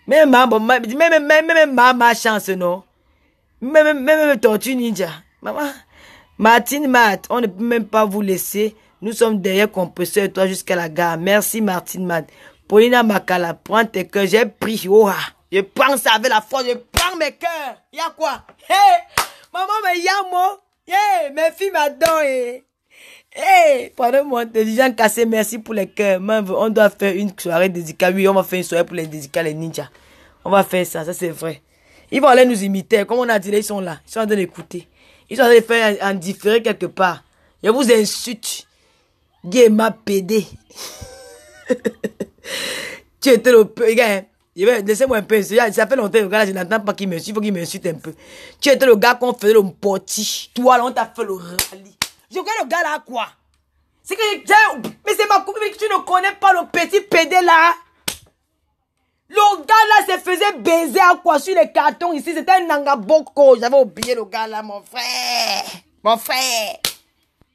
Speaker 2: Même ma chance, non. Même Tortue Ninja. Maman, Martine Matt, on ne peut même pas vous laisser. Nous sommes derrière compresseur et toi jusqu'à la gare. Merci Martine Matt. Paulina Makala, prends tes cœurs. J'ai pris. Oh, je prends ça avec la force. Je prends mes cœurs. Y'a quoi? Hey, maman, mais y'a moi. Hey, mes filles m'adorent. Hey, pardon-moi, des gens cassés, merci pour les cœurs. On doit faire une soirée dédicale. Oui, on va faire une soirée pour les dédicats, les ninjas. On va faire ça c'est vrai. Ils vont aller nous imiter. Comme on a dit, ils sont là. Ils sont en train d'écouter. Ils sont en train de faire en différé quelque part. Je vous insulte. Dieu m'a pédé. Tu étais le peu. Regarde, laissez-moi un peu. Ça fait longtemps, le gars là, je n'entends pas qu'il m'insulte. Il faut qu'il m'insulte un peu. Tu étais le gars qu'on faisait le porti. Toi là, on t'a fait le rallye. Je regarde le gars là, quoi? C'est que. Mais c'est ma copine, mais tu ne connais pas le petit pédé là. Le gars là se faisait baiser à quoi sur les cartons ici. C'était un Nangaboko. J'avais oublié le gars là, mon frère. Mon frère.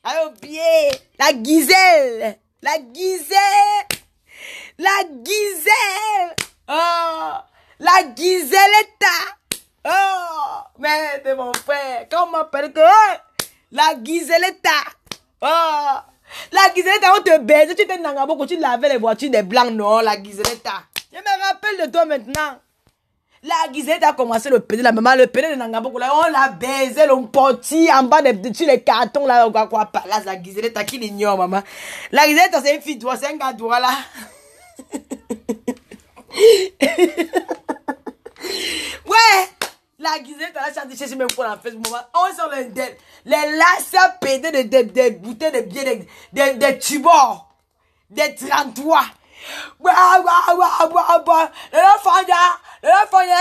Speaker 2: J'avais oublié. La Gisèle. La Gisèle. La Gisèle. Oh. La Giseletta. Oh. Mais c'est mon frère. Quand on m'appelle que. La Giseletta. Oh. La Giseletta, on te baise. Tu étais Nangaboko. Tu lavais les voitures des blancs. Non, la Giseletta. Je me rappelle de toi maintenant. La Giseletta a commencé le pédé, la maman, le pédé de Nangaboko, là, on l'a baisé, l'on porti en bas sur les cartons, là, quoi, là, la Giseletta, qui l'ignore, maman. La Giseletta, c'est une fille, toi, c'est un gars, toi, là. Ouais, la Giseletta, là, j'ai cherché même quoi, en fait, maman. On sort les lacets pédés des bouteilles de billets, des tubors, des 33. L'enfant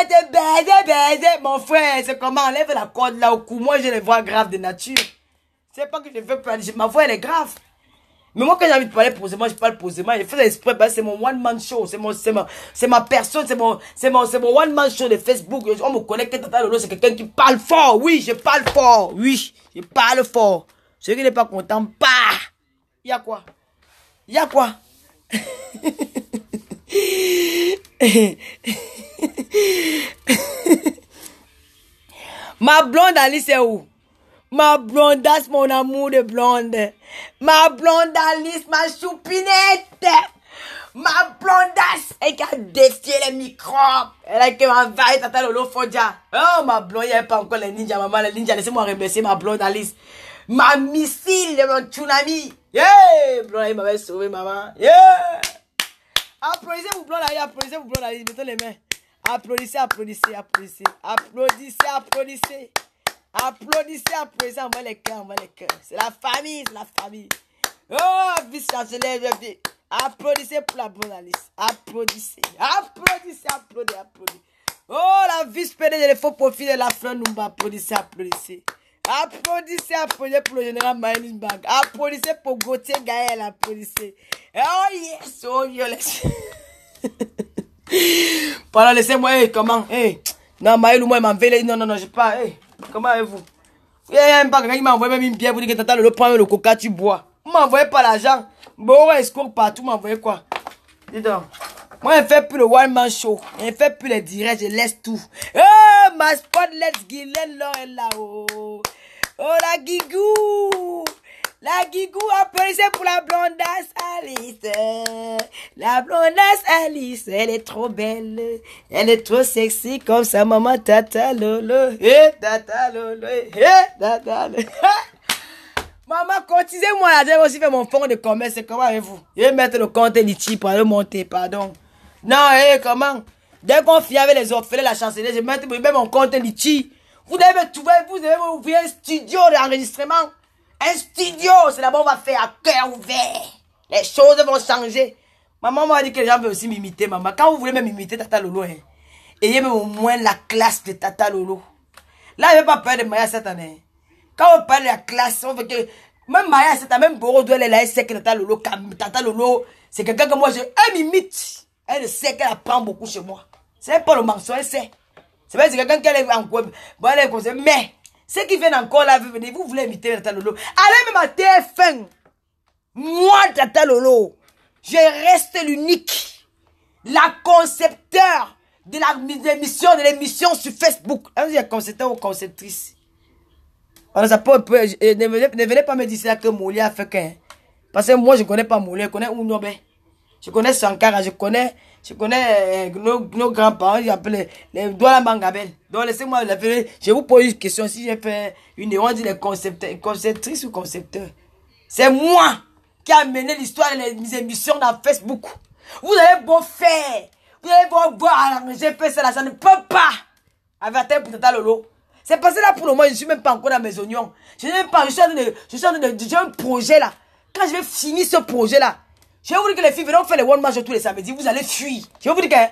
Speaker 2: était baisé. Mon frère, c'est comment? Enlève la corde là au cou. Moi, j'ai les voix graves de nature. C'est pas que je veux parler. Ma voix, elle est grave. Mais moi, quand j'ai envie de parler posément, je parle posément. Je fais exprès parce que c'est mon one-man show. C'est ma personne. C'est mon one-man show de Facebook. On me connecte. Tata Lolo, c'est quelqu'un qui parle fort. Oui, je parle fort. Oui, je parle fort. Celui qui n'est pas content, bah! Y'a quoi? Ma blonde Alice est où? Ma blondasse, mon amour de blonde. Ma blonde Alice, ma choupinette. Ma blondasse, elle a défié les microbes. Elle a envahi Tata Lolo Fodja. Oh, ma blonde, il n'y a pas encore les ninjas, maman. Les ninjas, laissez-moi remercier ma blonde Alice. Ma missile de mon tsunami. Yeah! Blonde, il m'avait sauvé, maman. Yeah! Applaudissez-vous, blonde, applaudissez-vous, blonde, mettez les mains. Applaudissez, applaudissez, applaudissez. Applaudissez, applaudissez. Applaudissez, applaudissez. Envoie les cœurs, envoie les cœurs. C'est la famille, c'est la famille. Oh, vice-chancelier, applaudissez pour la bonne Alice. Applaudissez, applaudissez, applaudissez, applaudissez. Oh, la vice-PDG, les faux profils de la fleur Numba. Applaudissez, applaudissez. Applaudissez, applaudissez pour le général Maëlys Bag. Applaudissez pour Gauthier Gaël, applaudissez. Oh yes, oh yes. Pendant laissez-moi, hey, comment, hey. Non, Maël ou moi, il m'a enlevé, non, non, non, je pas, hey. Comment avez-vous? Il y a un bac, il m'a envoyé même une bière pour dire que t'attends le prendre le coca, tu bois. Vous m'envoyez pas l'argent. Bon, escourt partout, m'envoyez quoi? Dis donc. Moi, je ne fais plus le one-man show. Je ne fais plus les directs, je laisse tout. Oh, ma spot, let's Guylaine, Laure est là-haut. Oh, la Guigou. La Guigou, applaudissez pour la blondasse Alice. La blondasse Alice, elle est trop belle. Elle est trop sexy comme sa maman Tata Lolo. Eh, Tata Lolo. Eh, Tata Lolo. Maman, cotisez-moi là. J'ai aussi fait mon fonds de commerce. Comment avez-vous? Je vais mettre le compte Litchi pour le monter, pardon. Non, comment? Dès qu'on finit avec les orphelins, la chancelière, je vais mettre mon compte Litchi. Vous devez trouver, vous devez ouvrir un studio d'enregistrement. Un studio, c'est là-bas on va faire à cœur ouvert. Les choses vont changer. Maman m'a dit que les gens veulent aussi m'imiter, maman. Quand vous voulez même imiter Tata Lolo, hein, ayez même au moins la classe de Tata Lolo. Là, il n'y a pas peur de mariage cette année. Quand on parle de la classe, on veut que... Même mariage cette année, même Boro doit aller là, elle sait que Tata Lolo, c'est quelqu'un que moi, elle m'imite. Elle sait qu'elle apprend beaucoup chez moi. C'est pas le mensonge, elle sait. C'est vrai, c'est quelqu'un qui est en quoi. Bon, elle est comme ça, mais... Ceux qui viennent encore là, vous voulez imiter Tata Lolo. Allez même à TF1. Moi, Tata Lolo, je reste l'unique. La concepteur de l'émission sur Facebook. Est-ce qu'il y a concepteur ou conceptrice? Alors, ça peut, ne venez pas me dire ça que Mouli a fait qu'un. Parce que moi, je ne connais pas Mouli, je connais Ounobe. Je connais Sankara, je connais nos grands-parents, ils appellent les Douala Mangabel. Donc laissez-moi je vous pose une question. Si j'ai fait on dit les conceptrices ou concepteurs. C'est moi qui a mené l'histoire des émissions dans Facebook. Vous allez beau faire. Vous allez beau voir, j'ai fait ça là, ça ne peut pas. Avertir pour Tata Lolo. C'est passé là pour le moment, je ne suis même pas encore dans mes oignons. Je n'ai même pas, j'ai un projet là. Quand je vais finir ce projet là, je vais vous dire que les filles vont faire les one match tous les samedis. Vous allez fuir. Je vais vous dire que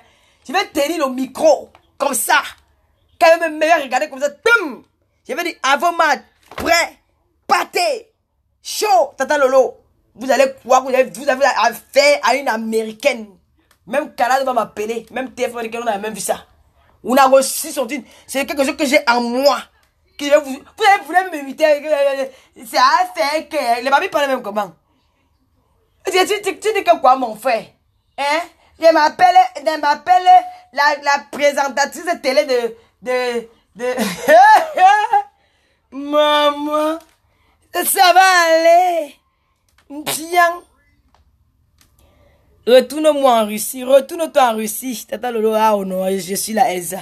Speaker 2: je vais tenir le micro comme ça. Quand même meilleur regarder comme ça. Tum! Je vais dire avant match, prêt, pâté, chaud, Tata Lolo. Vous allez croire que vous avez affaire à une américaine. Même Canada va m'appeler. Même TF1, on a même vu ça. On a reçu son titre. C'est quelque chose que j'ai en moi. Que je vais vous voulez m'imiter. C'est à faire que les babys parlent même comment. Tu dis que quoi, mon frère? Hein? Je m'appelle la présentatrice de télé de... Maman, ça va aller. Tiens. Retourne-moi en Russie. Retourne-toi en Russie. Tata Lolo, ah oh non, je suis la Elsa.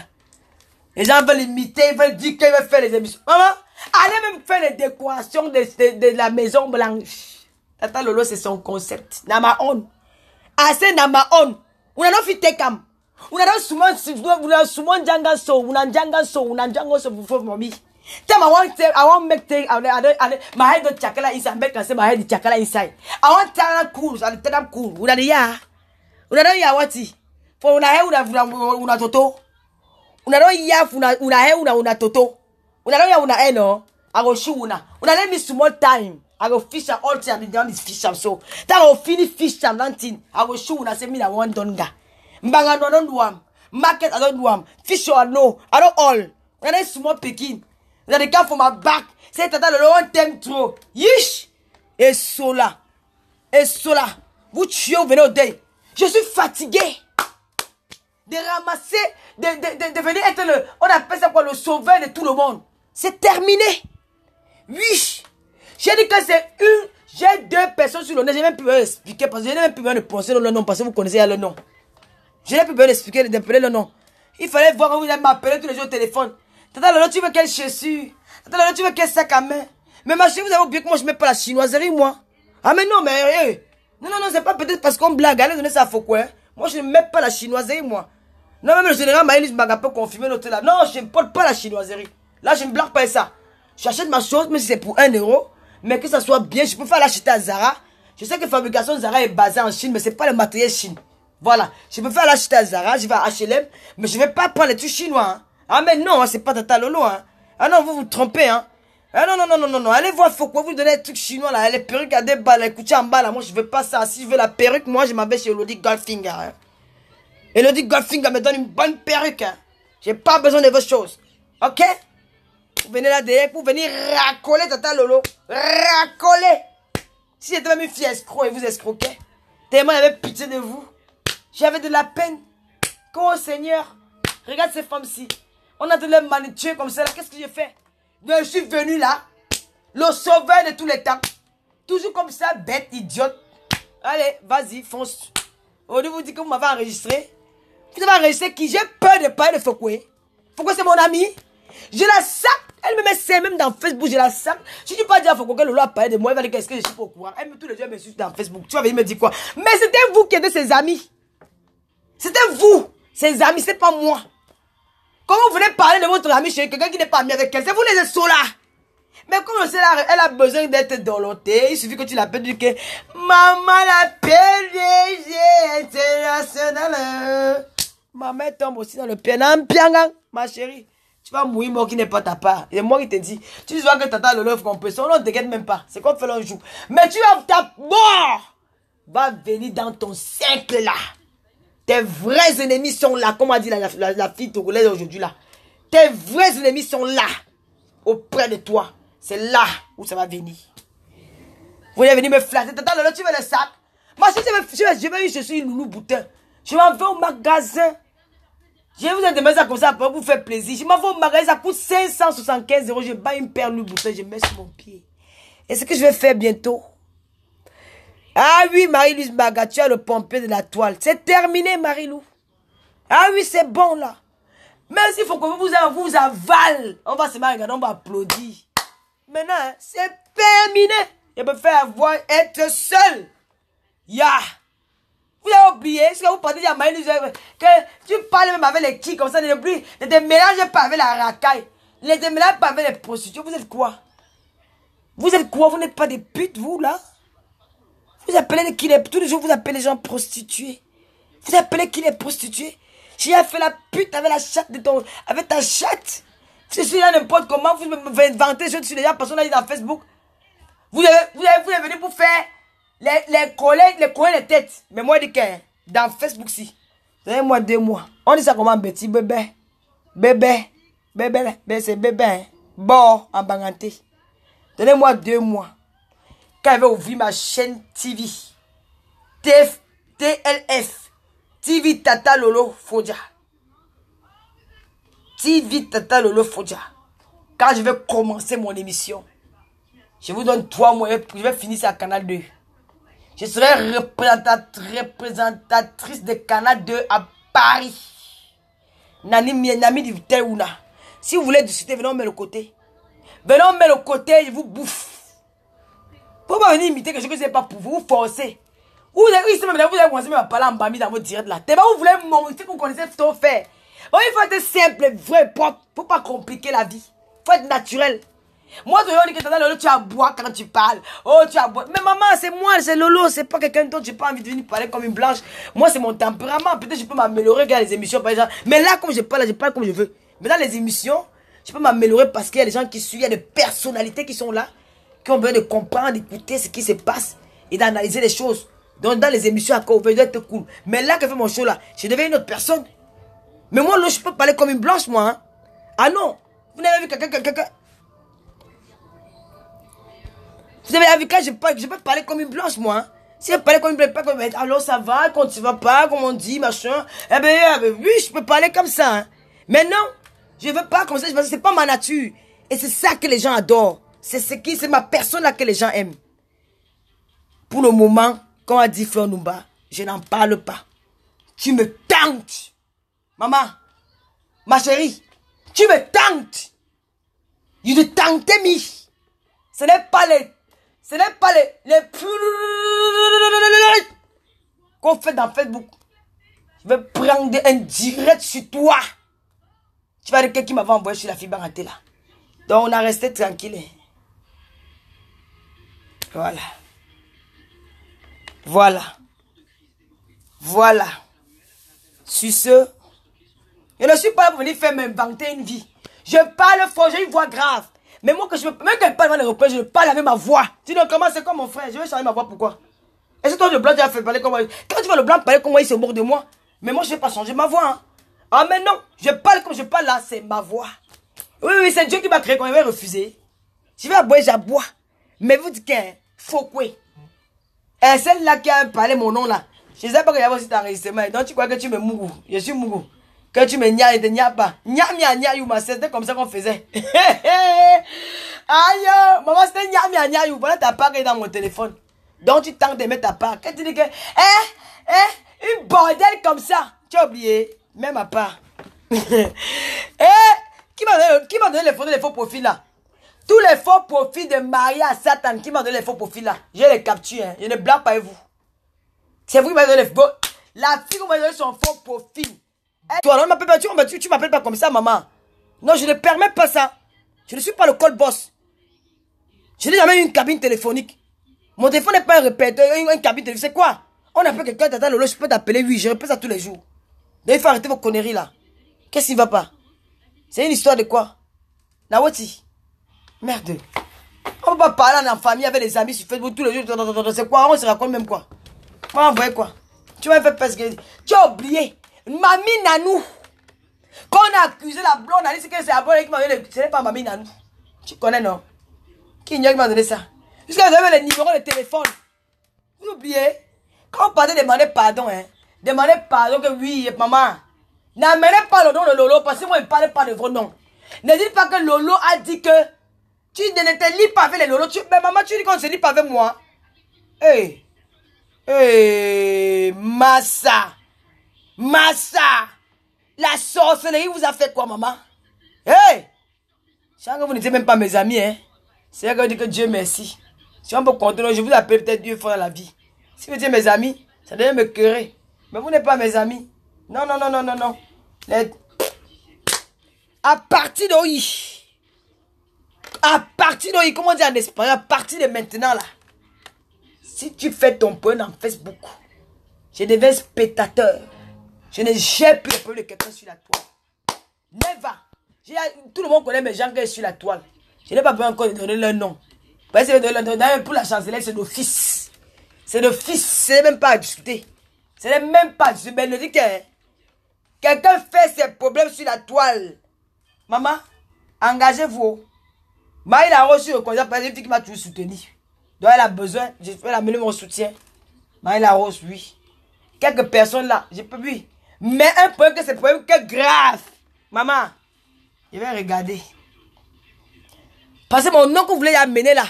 Speaker 2: Les gens veulent imiter, ils veulent dire qu'ils veulent faire les émissions. Maman, allez même faire les décorations de la Maison Blanche. Tata Lolo, c'est son concept. Namaon. Assez Namaon. On a fait tekam. On a souvent Django so. On a Django so. On a Django so for mommy. Tell I want make take my head got chakala inside. Make say my head chakala inside. I want tell cool. I tell them cool. Una ya. Una don't ya wati. For una he una toto. Una don't ya una he una toto. Una don't ya una he no. I go show una. Una let me small time. I go fish am all time. Down this fish am so. That go finish fish am nothing. I go show una say me that one donga. Mbanga no don't do am. Market I don't do am. Fish or no. I don't all. When I small picking. When they come for my back. Say Tata Lolo one time trop. Yish. Et cela. Vous tuez venez au deuil. Je suis fatigué. De ramasser. De venir être le. On appelle ça quoi le sauveur de tout le monde. C'est terminé. Oui. J'ai dit que c'est une. J'ai deux personnes sur le nom. Je n'ai même plus besoin d'expliquer. Parce que je n'ai même plus besoin de penser le nom. Parce que vous connaissez le nom. Je n'ai plus besoin d'expliquer, d'appeler le nom. Il fallait voir quand vous allez m'appeler tous les jours au téléphone. Tata Lolo, tu veux quelle chaussure? Tata Lolo, tu veux quel sac à main? Mais ma chérie, vous avez oublié que moi je ne mets pas la chinoiserie, moi. Ah, mais non, mais. Non, c'est pas peut-être parce qu'on blague. Allez donner ça à Foucault. Hein. Moi, je ne mets pas la chinoiserie, moi. Non, même le général Maïlis Mbaga peut confirmer l'autre là. Non, je ne porte pas la chinoiserie. Là, je ne blague pas ça. J'achète ma chose, même si c'est pour 1 euro. Mais que ça soit bien, je peux pas l'acheter à Zara. Je sais que la fabrication Zara est basée en Chine, mais c'est pas le matériel Chine. Voilà. Je peux faire l'acheter à Zara, je vais à H&M, mais je vais pas prendre les trucs chinois. Hein. Ah, mais non, hein, c'est pas Tata Lolo. Hein. Ah non, vous vous trompez. Hein. Ah non, non, non, non, non, non. Allez voir Foucault, vous donnez les trucs chinois là, les perruques à 2 balles, les couchés en bas là. Moi, je veux pas ça. Si je veux la perruque, moi, je m'en vais chez Elodie Goldfinger. Hein. Elodie Goldfinger me donne une bonne perruque. Hein. J'ai pas besoin de vos choses. Ok? Vous venez là derrière pour venir racoler Tata Lolo. Racoler. Si j'étais même une fille escroc et vous escroquez. Tellement j'avais pitié de vous. J'avais de la peine. Oh Seigneur. Regarde ces femmes-ci. On a de les manipuler comme ça. Qu'est-ce que j'ai fait? Je suis venu là. Le sauveur de tous les temps. Toujours comme ça, bête, idiote. Allez, vas-y, fonce. Aujourd'hui, vous dites que vous m'avez enregistré. Vous avez enregistré qui? J'ai peur de parler de Foucault. Pourquoi c'est mon ami? Je la sac. Elle me met ça même dans Facebook, je la sac. Si tu pas dire à Foucault que Lolo a parlé de moi, elle va dire qu'est-ce que je suis pas au courant. Elle me tous les jours me suit dans Facebook. Tu vas venir me dire quoi? Mais c'était vous qui étiez ses amis. C'était vous, ses amis, c'est pas moi. Comment vous venez parler de votre ami chez quelqu'un qui n'est pas ami avec elle? C'est vous les solas. Mais comme on sait là, elle a besoin d'être dolotée. Il suffit que tu l'appelles du que maman la PDG internationale. Maman tombe aussi dans le piano. Ma chérie. Tu vas mourir, moi qui n'est pas ta part. Et moi qui te dis, tu vois que Tata Lolo qu'on peut, on ne te guette même pas. C'est comme fait l'un jour. Mais tu vas ta mort va venir dans ton cercle là. Tes vrais ennemis sont là, comme a dit la fille togolaise aujourd'hui là. Tes vrais ennemis sont là, auprès de toi. C'est là où ça va venir. Vous allez venir me flatter. Tata Lolo, tu veux le sac? Moi, si je suis une loulou boutin. Je m'en vais au magasin. Je vous ai demandé ça comme ça pour vous faire plaisir. Je m'en vais au magasin, ça coûte 575 €. Je bats une paire de bouteilles, je mets sur mon pied. Et ce que je vais faire bientôt. Ah oui, Marie-Louise Mbaga, tu as le pompier de la toile. C'est terminé, Marie-Lou. Ah oui, c'est bon là. Même s'il faut que vous avale. On va se regarder, on va applaudir. Maintenant, hein, c'est terminé. Je peux faire avoir être seul. Ya. Vous avez oublié, est-ce que vous parlez à Maïlis, que tu parles même avec les qui comme ça, ne te mélangez pas avec la racaille, ne te mélangez pas avec les prostituées. Vous êtes quoi? Vous êtes quoi? Vous n'êtes pas des putes, vous, là? Vous appelez qui les... Tous les jours, vous appelez les gens prostituées. Vous appelez qui les prostituées? J'ai fait la pute avec la chatte de ton... Avec ta chatte. Je suis là n'importe comment, vous me inventez, je suis déjà personne là dans Facebook. Vous êtes venu pour faire... Les collègues, les têtes. Mais moi, je dis que dans Facebook, si. Donnez-moi 2 mois. On dit ça comment, Betty, bébé. Bébé, c'est bébé. Hein. Bon, en banganté. Donnez-moi 2 mois. Quand je vais ouvrir ma chaîne TV. TLF. TV Tata Lolo Fodja. TV Tata Lolo Fodja. Quand je vais commencer mon émission, je vous donne 3 mois. Je vais finir ça à Canal 2. Je serai représentatrice de Canal 2 à Paris. Nami du Teouna. Si vous voulez discuter, venez on met le côté. Venez on met le côté, je vous bouffe. Pour pas venir imiter quelque chose que ce n'est pas pour vous, vous forcez. Vous avez commencé à parler en bami dans votre direct là. Vous voulez montrer que vous connaissez ce qu'il faut faire. Bon, il faut être simple, vrai, propre. Il ne faut pas compliquer la vie. Il faut être naturel. Moi, je dis que Lolo, tu as boire quand tu parles. Oh, tu as boire. Mais maman, c'est moi, c'est Lolo. C'est pas quelqu'un d'autre. J'ai pas envie de venir parler comme une blanche. Moi, c'est mon tempérament. Peut-être que je peux m'améliorer dans les émissions, par exemple. Mais là, comme je parle comme je veux. Mais dans les émissions, je peux m'améliorer parce qu'il y a des gens qui suivent. Il y a des personnalités qui sont là. Qui ont besoin de comprendre, d'écouter ce qui se passe. Et d'analyser les choses. Donc, dans les émissions, à quoi on veut être cool. Mais là, que je fais mon show là, je deviens une autre personne. Mais moi, là, je peux parler comme une blanche, moi. Hein. Ah non. Vous n'avez vu quelqu'un. Vous avez vu quand je peux parler comme une blanche, moi. Hein? Si je parle comme une blanche, pas comme... Alors ça va, quand tu vas pas, comme on dit, machin. Eh bien, oui, je peux parler comme ça. Hein? Mais non, je veux pas comme ça, parce que c'est pas ma nature. Et c'est ça que les gens adorent. C'est ma personne là que les gens aiment. Pour le moment, comme a dit Fleur Numba, je n'en parle pas. Tu me tentes. Maman, ma chérie, tu me tentes. You te tentes, mi. Ce n'est pas les qu'on fait dans Facebook. Je vais prendre un direct sur toi. Tu vas dire quelqu'un qui m'avait envoyé sur la fibre en là. Donc on a resté tranquille. Voilà. Voilà. Voilà. Sur ce, je ne suis pas là pour venir faire m'inventer une vie. Je parle fort, j'ai une voix grave. Mais moi, même quand je parle devant les représentants, je parle avec ma voix. Tu dis, comment c'est comme mon frère? Je vais changer ma voix, pourquoi? Est-ce que toi, le blanc, tu as fait parler comme moi? Quand tu vois le blanc parler comme moi, il se moque de moi. Mais moi, je ne vais pas changer ma voix. Hein. Ah, mais non, je parle comme je parle là, c'est ma voix. Oui, oui, c'est Dieu qui m'a créé quand il va refuser. Je vais aboyer, j'aboie. Mais vous dites qu'il faut quoi? Et celle-là qui a parlé mon nom là, je ne sais pas qu'il y a aussi d'enregistrement. Donc tu crois que tu me mougou. Je suis mougou. Que tu me nia et te nia pas. Nia, c'était comme ça qu'on faisait. Aïe, maman, c'était nia, voilà ta part qui est dans mon téléphone. Donc tu tentes de mettre ta part. Quand tu dis que, une bordel comme ça, tu as oublié, même à part. Qui m'a donné les photos des faux profils là? Tous les faux profils de Maria Satan qui m'a donné les faux profils là, je les capture, hein. Je ne blague pas avec vous. C'est vous qui m'avez donné les faux. La fille qui m'a donné son faux profil. Toi, tu m'appelles pas comme ça, maman. Non, je ne permets pas ça. Je ne suis pas le call boss. Je n'ai jamais eu une cabine téléphonique. Mon téléphone n'est pas un répéteur, une cabine téléphonique. C'est quoi? On appelle quelqu'un, t'attends Lolo, je peux t'appeler, oui, je répète ça tous les jours. Donc il faut arrêter vos conneries là. Qu'est-ce qui ne va pas? C'est une histoire de quoi? La Wati. Merde. On ne peut pas parler en famille avec les amis sur Facebook tous les jours. C'est quoi? On se raconte même quoi? On va envoyer quoi? Tu m'as fait parce que tu as oublié. Mamie Nanou. Quand on a accusé la blonde, on a dit que c'est la blonde qui m'a donné. Ce n'est pas Mamie Nanou. Tu connais, non? Qui m'a donné ça? Jusqu'à vous avez les numéros de téléphone. Vous oubliez? Quand on parle de demander pardon, hein? Demandez pardon que oui, maman. N'amenez pas le nom de Lolo parce que moi, je ne parle pas de vos noms. Ne dites pas que Lolo a dit que tu ne te lis pas avec les Lolo. Mais maman, tu dis qu'on ne se lit pas avec moi. Hey. Hey, Massa. La sorcellerie vous a fait quoi, maman? Hey. Je sais que vous n'étiez même pas mes amis, hein. C'est vrai que je dis que Dieu merci. Si on peut continuer, je vous appelle peut-être Dieu fort dans la vie. Si vous étiez mes amis, ça devait me querer. Mais vous n'êtes pas mes amis. Non. À partir de comment dire en espagnol, à partir de maintenant là, si tu fais ton point dans Facebook, je deviens spectateur. Je ne gère plus le problème de quelqu'un sur la toile. Never. Tout le monde connaît mes gens qui sont sur la toile. Je n'ai pas besoin encore de donner leur nom. Parce que pour la chancelière, c'est nos fils. C'est nos fils. C'est même pas à discuter. C'est même pas à discuter. Mais elle dit que quelqu'un fait ses problèmes sur la toile. Maman, engagez-vous. Il a reçu le conseil parce qu'il m'a toujours soutenu. Donc elle a besoin, je vais l'amener mon soutien. Il a reçu, oui. Quelques personnes là, je peux lui. Mais un problème que c'est problème que grave. Maman, je vais regarder. Parce que mon nom que vous voulez amener là.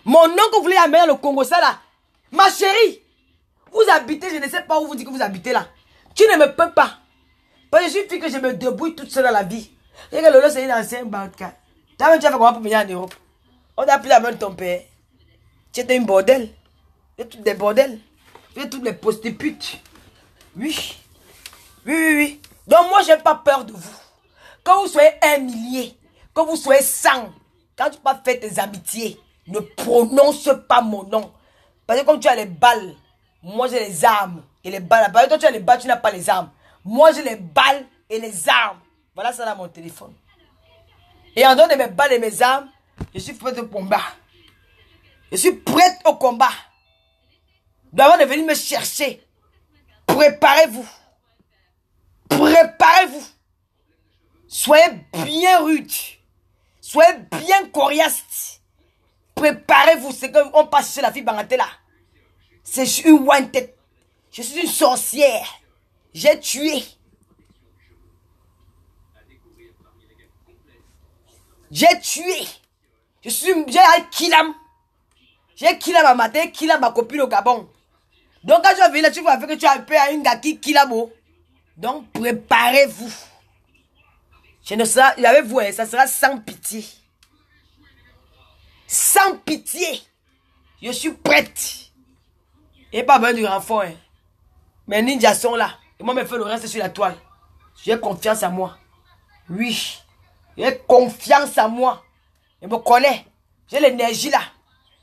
Speaker 2: Mon nom que vous voulez amener dans le Congo, ça là. Ma chérie, vous habitez, je ne sais pas où vous dites que vous habitez là. Tu ne me peux pas. Parce que je suis fille que je me débrouille toute seule dans la vie. Et que Lolo c'est une ancienne bancaire. Tu as fait comment pour venir en Europe? On t'a pris la main de ton père. Tu étais une bordel. Tu es toutes des bordels. Tu es toutes les prostituées. Oui. Donc moi, je n'ai pas peur de vous. Quand vous soyez 1 millier, quand vous soyez 100, quand tu pas faire tes amitiés, ne prononce pas mon nom. Parce que comme tu as les balles, moi j'ai les armes et les balles. Parce que quand tu as les balles, tu n'as pas les armes. Moi j'ai les balles et les armes. Voilà ça dans mon téléphone. Et en dehors de mes balles et mes armes, je suis prête au combat. Je suis prête au combat. D'abord de venir me chercher. Préparez-vous. Préparez-vous. Soyez bien rude. Soyez bien coriace. Préparez-vous. C'est qu'on passe chez la fille Bangaté là. C'est une wanted. Je suis une sorcière. J'ai tué. J'ai tué. J'ai un Kilam. J'ai Kilam à matin, Kilam ma copine au Gabon. Donc quand je vais venir là, tu vas faire que tu as un peu à une gaki Kilamo. Donc préparez-vous. Je ne serai, avec vous, hein, ça sera sans pitié. Sans pitié. Je suis prête. Et pas besoin du renfort. Hein. Mes ninjas sont là. Et moi, je fais le reste sur la toile. J'ai confiance en moi. Oui. J'ai confiance en moi. Je me connais. J'ai l'énergie là.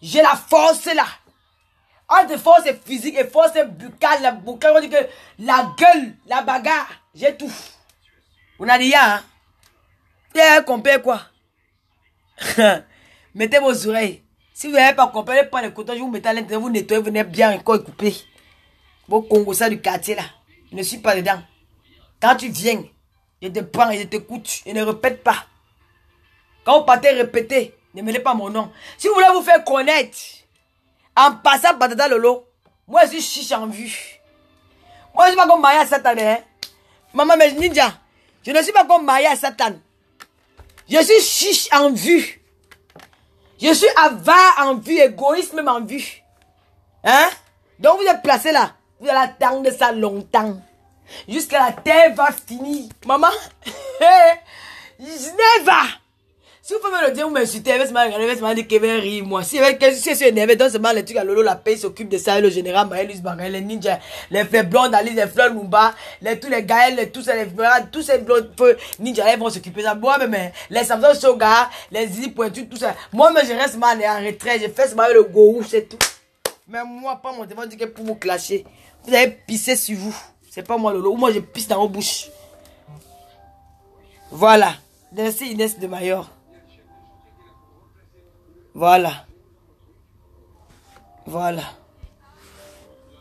Speaker 2: J'ai la force là. Entre force physique et force buccale, la buccale, on dit que la gueule, la bagarre, j'ai tout. On a dit ya, hein? Vous compris quoi? Mettez vos oreilles. Si vous n'avez pas compris, pas les cotons, je vous mettez à l'intérieur, vous nettoyez, vous n'êtes bien encore coupé. Vos Congolais du quartier là, je ne suis pas dedans. Quand tu viens, je te prends et je t'écoute. Je ne répète pas. Quand vous partez répéter, ne mêlez pas mon nom. Si vous voulez vous faire connaître, en passant par Tata Lolo, moi je suis chiche en vue. Moi je ne suis pas comme Maya Satan. Hein? Maman, mais ninja, je ne suis pas comme Maya Satan. Je suis chiche en vue. Je suis avare en vue, égoïste même en vue. Hein? Donc vous êtes placé là. Vous allez attendre ça longtemps. Jusqu'à la terre va finir. Maman, never. Si vous pouvez me le dire, vous m'insultez, elle va dire Kevin rit moi. Si je suis énervé, donc seulement les trucs à Lolo, la paix s'occupe de ça, le général Maëlys Bangaï, les ninjas, les fleurs blondes, les fleurs Mumba, tous les Gaël, tous ces blondes ninjas, ils vont s'occuper de ça. Moi, mais les Samson Soga, les Zizi Pointu, tout ça. Moi, mais je reste mal en retrait, je fais seulement le gourou, c'est tout. Mais moi, pas mon téléphone dit que pour vous clasher, vous avez pissé sur vous. C'est pas moi Lolo, ou moi je pisse dans vos bouches. Voilà. Merci Inès de Mayor. Voilà. Voilà.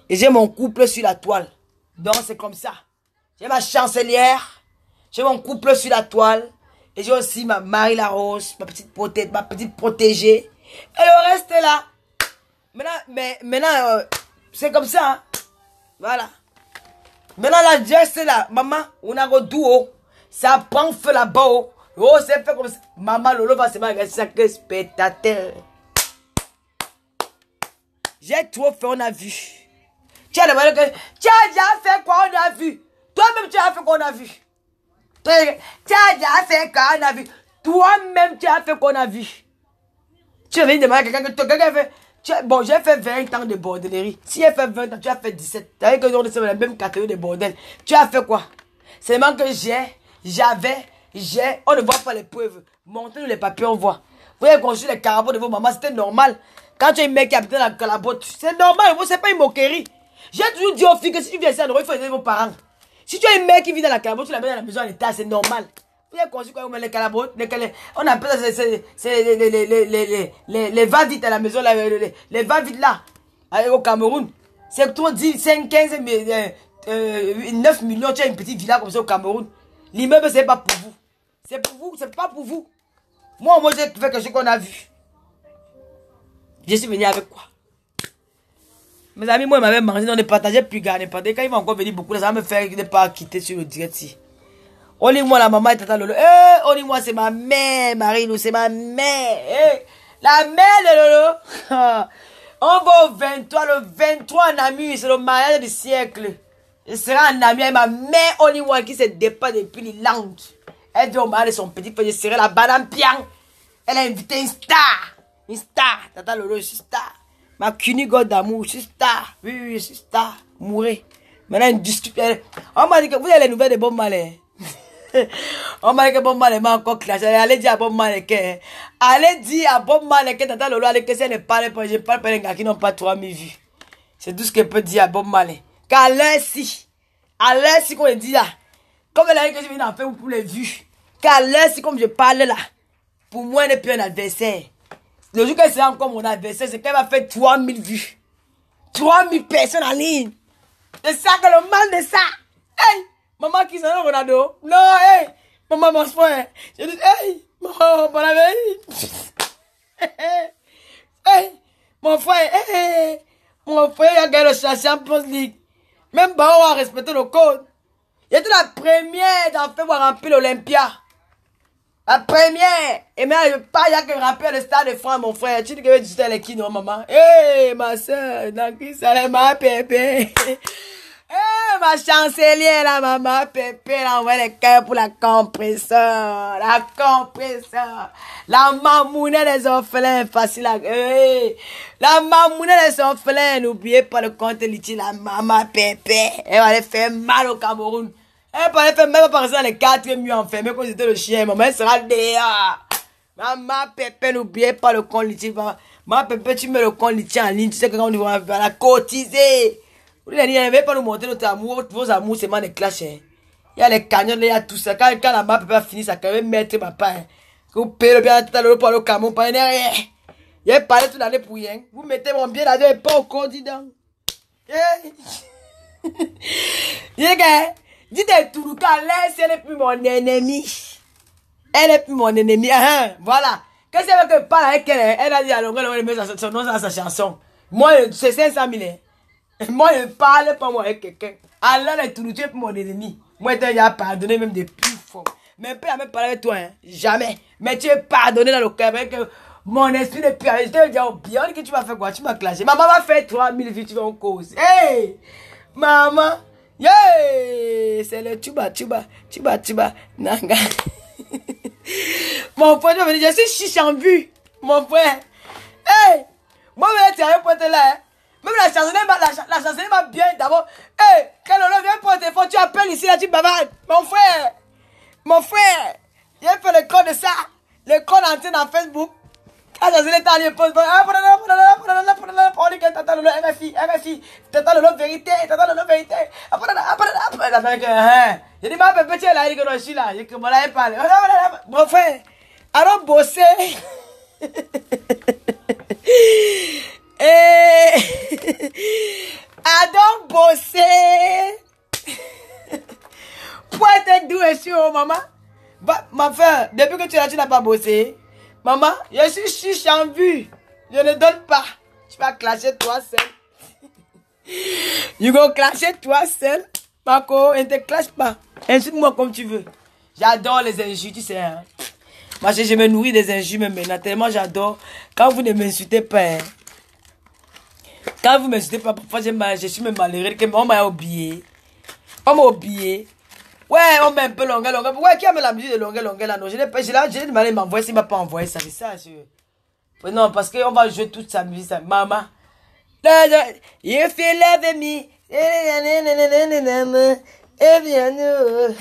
Speaker 2: Et j'ai mon couple sur la toile. Donc c'est comme ça. J'ai ma chancelière. J'ai mon couple sur la toile. Et j'ai aussi ma Marie la Rose, ma petite protégée. Et le reste est là. Maintenant, c'est comme ça. Hein? Voilà. Maintenant la geste est là. Maman, on a un duo. Ça prend feu là-bas. Oh, c'est fait comme ça. Maman Lolo va se marier chaque spectateur. J'ai trop fait, on a vu. Tu as demandé que tu as déjà fait quoi, on a vu. Toi-même, tu as fait quoi, on a vu. Tu as déjà fait quoi, on a vu. Toi-même, tu as fait quoi, on a vu. Tu es venu demander à quelqu'un que quelqu'un fait. Bon, j'ai fait 20 ans de bordellerie. Si j'ai fait 20 ans, tu as fait 17. Tu as vu que nous sommes la même catégorie de bordel. Tu as fait quoi? Seulement que on ne voit pas les preuves. Montez-nous les papiers, on voit. Vous avez construit les carabots de vos mamans, c'était normal. Quand tu as un mec qui habite dans la calabote, c'est normal, c'est pas une moquerie. J'ai toujours dit aux filles que si tu viens ici à Noro, il faut aider vos parents. Si tu as un mec qui vit dans la calabote, tu l'amènes dans la maison en état, c'est normal. Vous avez construit quoi, les calabotes, on appelle ça, c'est les va-vite à la maison, les va-vite là, au Cameroun. C'est trop 10, 5, 15, 9 millions, tu as une petite villa comme ça au Cameroun. L'immeuble, c'est pas pour vous. C'est pour vous, c'est pas pour vous. Moi, j'ai fait quelque chose qu'on a vu. Je suis venu avec quoi? Mes amis, moi, ils m'avaient mangé, on ne partageait plus, gars. Quand ils vont encore venir beaucoup, ça va me faire ne pas quitter sur le direct ici. Only-moi, la maman et tata Lolo. Only-moi, c'est ma mère, Marie-Lou, c'est ma mère. La mère de Lolo. On va au 23, le 23 en Namur, c'est le mariage du siècle. Je serai en Namur avec ma mère, Only-moi, qui se dépasse depuis l'Irlande. Elle dit au mari de son petit frère, je serai la banane pian. Elle a invité une star. Une star. Tata Lolo, je suis star. Ma cunie god d'amour, je suis star. Oui, je suis star. Mourez. Maintenant, une discute. On m'a dit que vous avez les nouvelles de Bob Marley. On m'a dit que Bob Marley m'a encore clashé. Allez dire à Bob Marley que. Allez dire à Bob Marley que Tata Lolo, allez que si elle ne parle pas, je parle pas des gars qui n'ont pas 3000 vues. C'est tout ce qu'elle peut dire à Bob Marley. Qu'à l'heure-ci qu'on dit là. Comme elle a dit que je viens d'en faire pour les vues. Car là, c'est comme je parle là. Pour moi, elle n'est plus un adversaire. Le jour qu'elle sera encore mon adversaire, c'est qu'elle va faire 3000 vues. 3000 personnes en ligne. C'est ça que le mal de ça. Hey, maman qui s'en Ronaldo. Non, hey, maman mon frère. Je dis, hey, maman, bon ami. Hey, mon frère, hey, mon frère, il a gagné le Champions League. Même Bao a respecté le code. J'étais la première d'en faire remplir l'Olympia. La première. Et maintenant, il y a que remplir le stade de France, mon frère. Tu dis que tu es qui, non, maman? Hé, ma soeur, dans qui ça ma pépé? Hé, ma chancelière, la maman Pépé, elle envoie les cœurs pour la compresseur. La compresseur. La mamounette des orphelins, facile à... La mamounette des orphelins, n'oubliez pas le compte Litchi, la maman Pépé. Elle va aller faire mal au Cameroun. Elle va aller faire même par exemple les 4 mieux enfermés quand c'était le chien. Maman, elle sera dehors. Maman Pépé, n'oubliez pas le compte Litchi. Maman Pépé, tu mets le compte Litchi en ligne, tu sais que quand on va la cotiser. Vous n'allez pas nous montrer notre amour, vos amours, c'est des clashs. Hein. Il y a les cagnottes, il y a tout ça. Quand la main peut pas finir, ça quand même mettre papa. Hein. Vous payez le bien tout à l'heure pour le Cameroun, pas rien. Il y a parlé toute l'année pour rien. Vous mettez mon bien là-dedans et pas au candidat. Dites à Toulouka, elle n'est plus mon ennemi. Elle n'est plus mon ennemi. Voilà. Quand c'est vrai que parle avec elle, elle a dit à longueur, elle met son nom dans sa chanson. Moi, c'est 500 000. Moi, je ne parle pas moi avec quelqu'un. Alors, les Toulousains pour mon ennemi. Moi, tu as pardonné même des plus forts. Mais pas jamais parler avec toi, hein. Jamais. Mais tu es pardonné dans le cœur avec mon esprit de pire. Je te dis, oh, bien que tu m'as fait quoi? Tu m'as clashé. Maman va faire 3000 vues, tu vas en cause. Hey! Maman! Yeah! C'est le tuba. Nanga. Mon frère, je suis chiche en vue. Mon frère. Hey! Moi, je vais te pointer là, hein. Même la chansonnette m'a bien d'abord. Hé, quand on vient pour le téléphone, tu appelles ici, là, tu bavardes. Mon frère, j'ai fait le code de ça. Le code entier dans Facebook. La chansonnette est en ligne, pose. On dit que t'attends le RFI, t'attends le vérité. J'ai dit, ma pépé, tu es là, il dit que je suis là. J'ai dit que moi, là, il parle. Mon frère, allons bosser. Adon bosser. Pour être doux et sûr, maman. Ma fille, depuis que tu es là, tu n'as pas bossé. Maman, je suis chiche en vue. Je ne donne pas. Tu vas clasher toi seul. Tu vas clasher toi seul. Marco, ne te clash pas. Insulte-moi comme tu veux. J'adore les injures, tu sais. Hein? Moi, je me nourris des injures maintenant. Tellement j'adore. Quand vous ne m'insultez pas. Hein? Quand vous ne m'insultez pas, parfois je suis même malheureux. On m'a oublié. On m'a oublié. Ouais, on met un peu longueur. Ouais, qui a mis la musique de longueur là? Non, je l'ai demandé de m'envoyer. S'il ne m'a pas envoyé, ça fait ça. Non, parce qu'on va jouer toute sa musique. Ça. Maman. You feel love me. Et bien nous.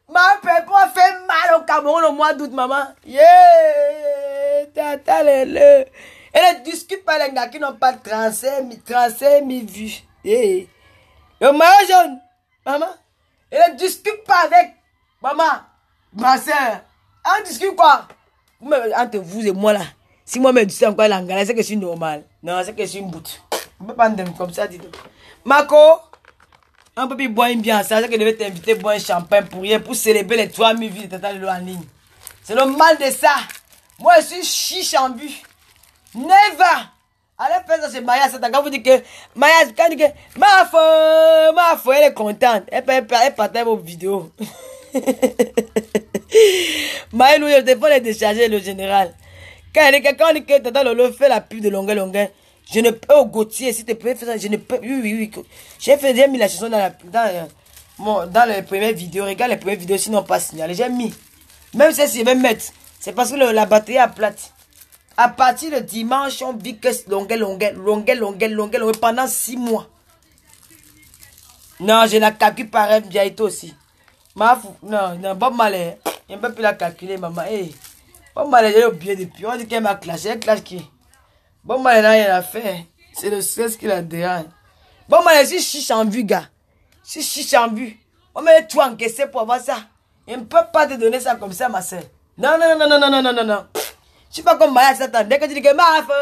Speaker 2: Ma pépé fait mal au Cameroun au mois d'août, maman. Yeah. Tata le. Elle ne discute pas les gars qui n'ont pas 35 000 vues. Yeah. Le maillot jaune, maman. Elle ne discute pas avec maman, ma soeur. On discute quoi? Entre vous et moi là. Si moi me dis encore l'anglais, c'est que je suis normal. Non, c'est que je suis une boute. On ne peut pas me comme ça, dis-donc. Marco, on peut plus boire une bière, ça, c'est que je devais t'inviter à boire un champagne pour rien, pour célébrer les 3000 vues de Tata Lolo en ligne. C'est le mal de ça. Moi, je suis chiche en vue. Never! Allez faire ça, c'est Maya, c'est quand vous dites que Maya, quand vous dites que ma foi, elle est contente. Elle partage vos vidéos. Maya, nous, le téléphone est déchargé, le général. Quand on dit que Tata Lolo fait la pub de longueur, je ne peux au Gauthier, si tu peux faire ça, je ne peux. Oui. J'ai mis la chanson dans les premières vidéos. Regarde les premières vidéos, sinon pas signalé. J'ai mis. Même si je vais mettre, c'est parce que la batterie est plate. À partir de dimanche, on vit que longueur pendant 6 mois. Non, je la calcule pareil, Biaito aussi. Non, Bob Marley, je ne peux plus la calculer, maman. Hey, Bob Marley, j'ai oublié depuis. On dit qu'elle m'a clashé. Elle clash qui? Bob Marley n'a rien à faire. C'est le stress qui la dérange. Bob Marley, si chiche en vue, gars. Si chiche en vue. On met tout encaissé pour avoir ça. Je ne peux pas te donner ça comme ça, ma soeur. Non. Je suis pas comme Maya Satan. Dès que tu dis que ma feu,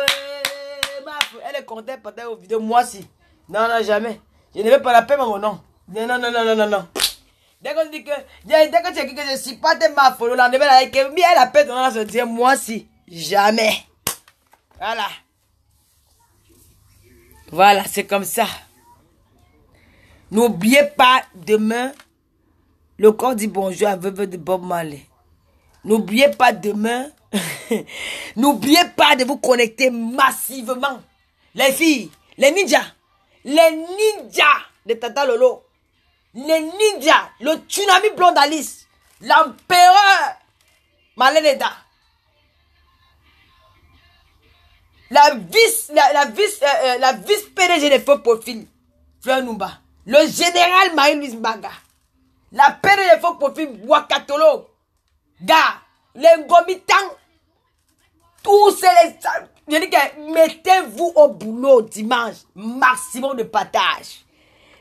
Speaker 2: elle est contente pour aux vidéos, moi aussi. Non, jamais. Je ne vais pas la paix, mon nom. Non. Dès que tu dis que je ne suis pas de ma feu, le lendemain, elle a paix, on se dit, moi aussi. Jamais. Voilà, c'est comme ça. N'oubliez pas, demain, le corps dit bonjour à veuve de Bob Marley. N'oubliez pas demain, n'oubliez pas de vous connecter massivement. Les filles, les ninjas de Tata Lolo. les ninjas, le tsunami Blondalis, l'empereur Maleneda, la vice PDG des faux profils, Fleur Numba, le général Marie-Louise Mbaga, la PDG des faux profils, Wakatolo, gars, les Ngomitang, tous les... Je dis que mettez-vous au boulot dimanche, maximum de partage.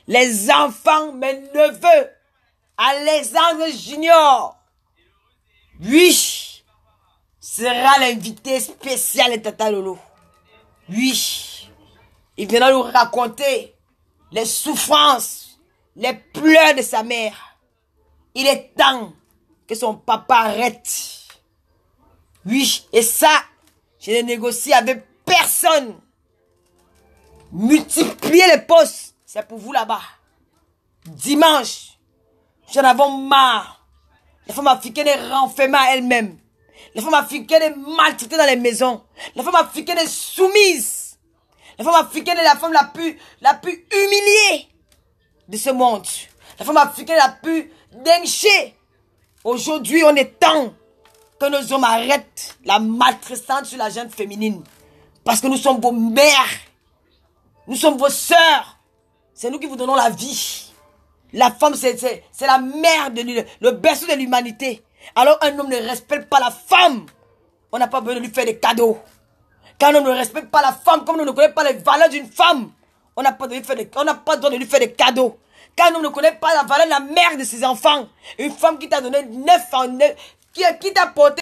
Speaker 2: Les enfants, mes neveux, Alexandre Junior, oui, sera l'invité spécial de Tata Lolo. Oui, il viendra nous raconter les souffrances, les pleurs de sa mère. Il est temps que son papa arrête. Oui, et ça, je ne négocie avec personne. Multipliez les postes, c'est pour vous là-bas. Dimanche, j'en avais marre. Les femmes africaines renfermées à elles-mêmes. Les femmes africaines maltraitées dans les maisons. Les femmes africaines soumises. Les femmes africaines est la femme la plus humiliée de ce monde. La femme africaine la plus dénichée. Aujourd'hui, on est temps que nos hommes arrêtent la maltraitance sur la jeune féminine. Parce que nous sommes vos mères. Nous sommes vos sœurs. C'est nous qui vous donnons la vie. La femme, c'est la mère, le berceau de l'humanité. Alors un homme ne respecte pas la femme. On n'a pas besoin de lui faire des cadeaux. Quand un homme ne respecte pas la femme, comme on ne connaît pas les valeurs d'une femme, on n'a pas besoin de lui faire des cadeaux. Quand un homme ne connaît pas la valeur de la mère de ses enfants, une femme qui t'a donné 9 ans, qui t'a porté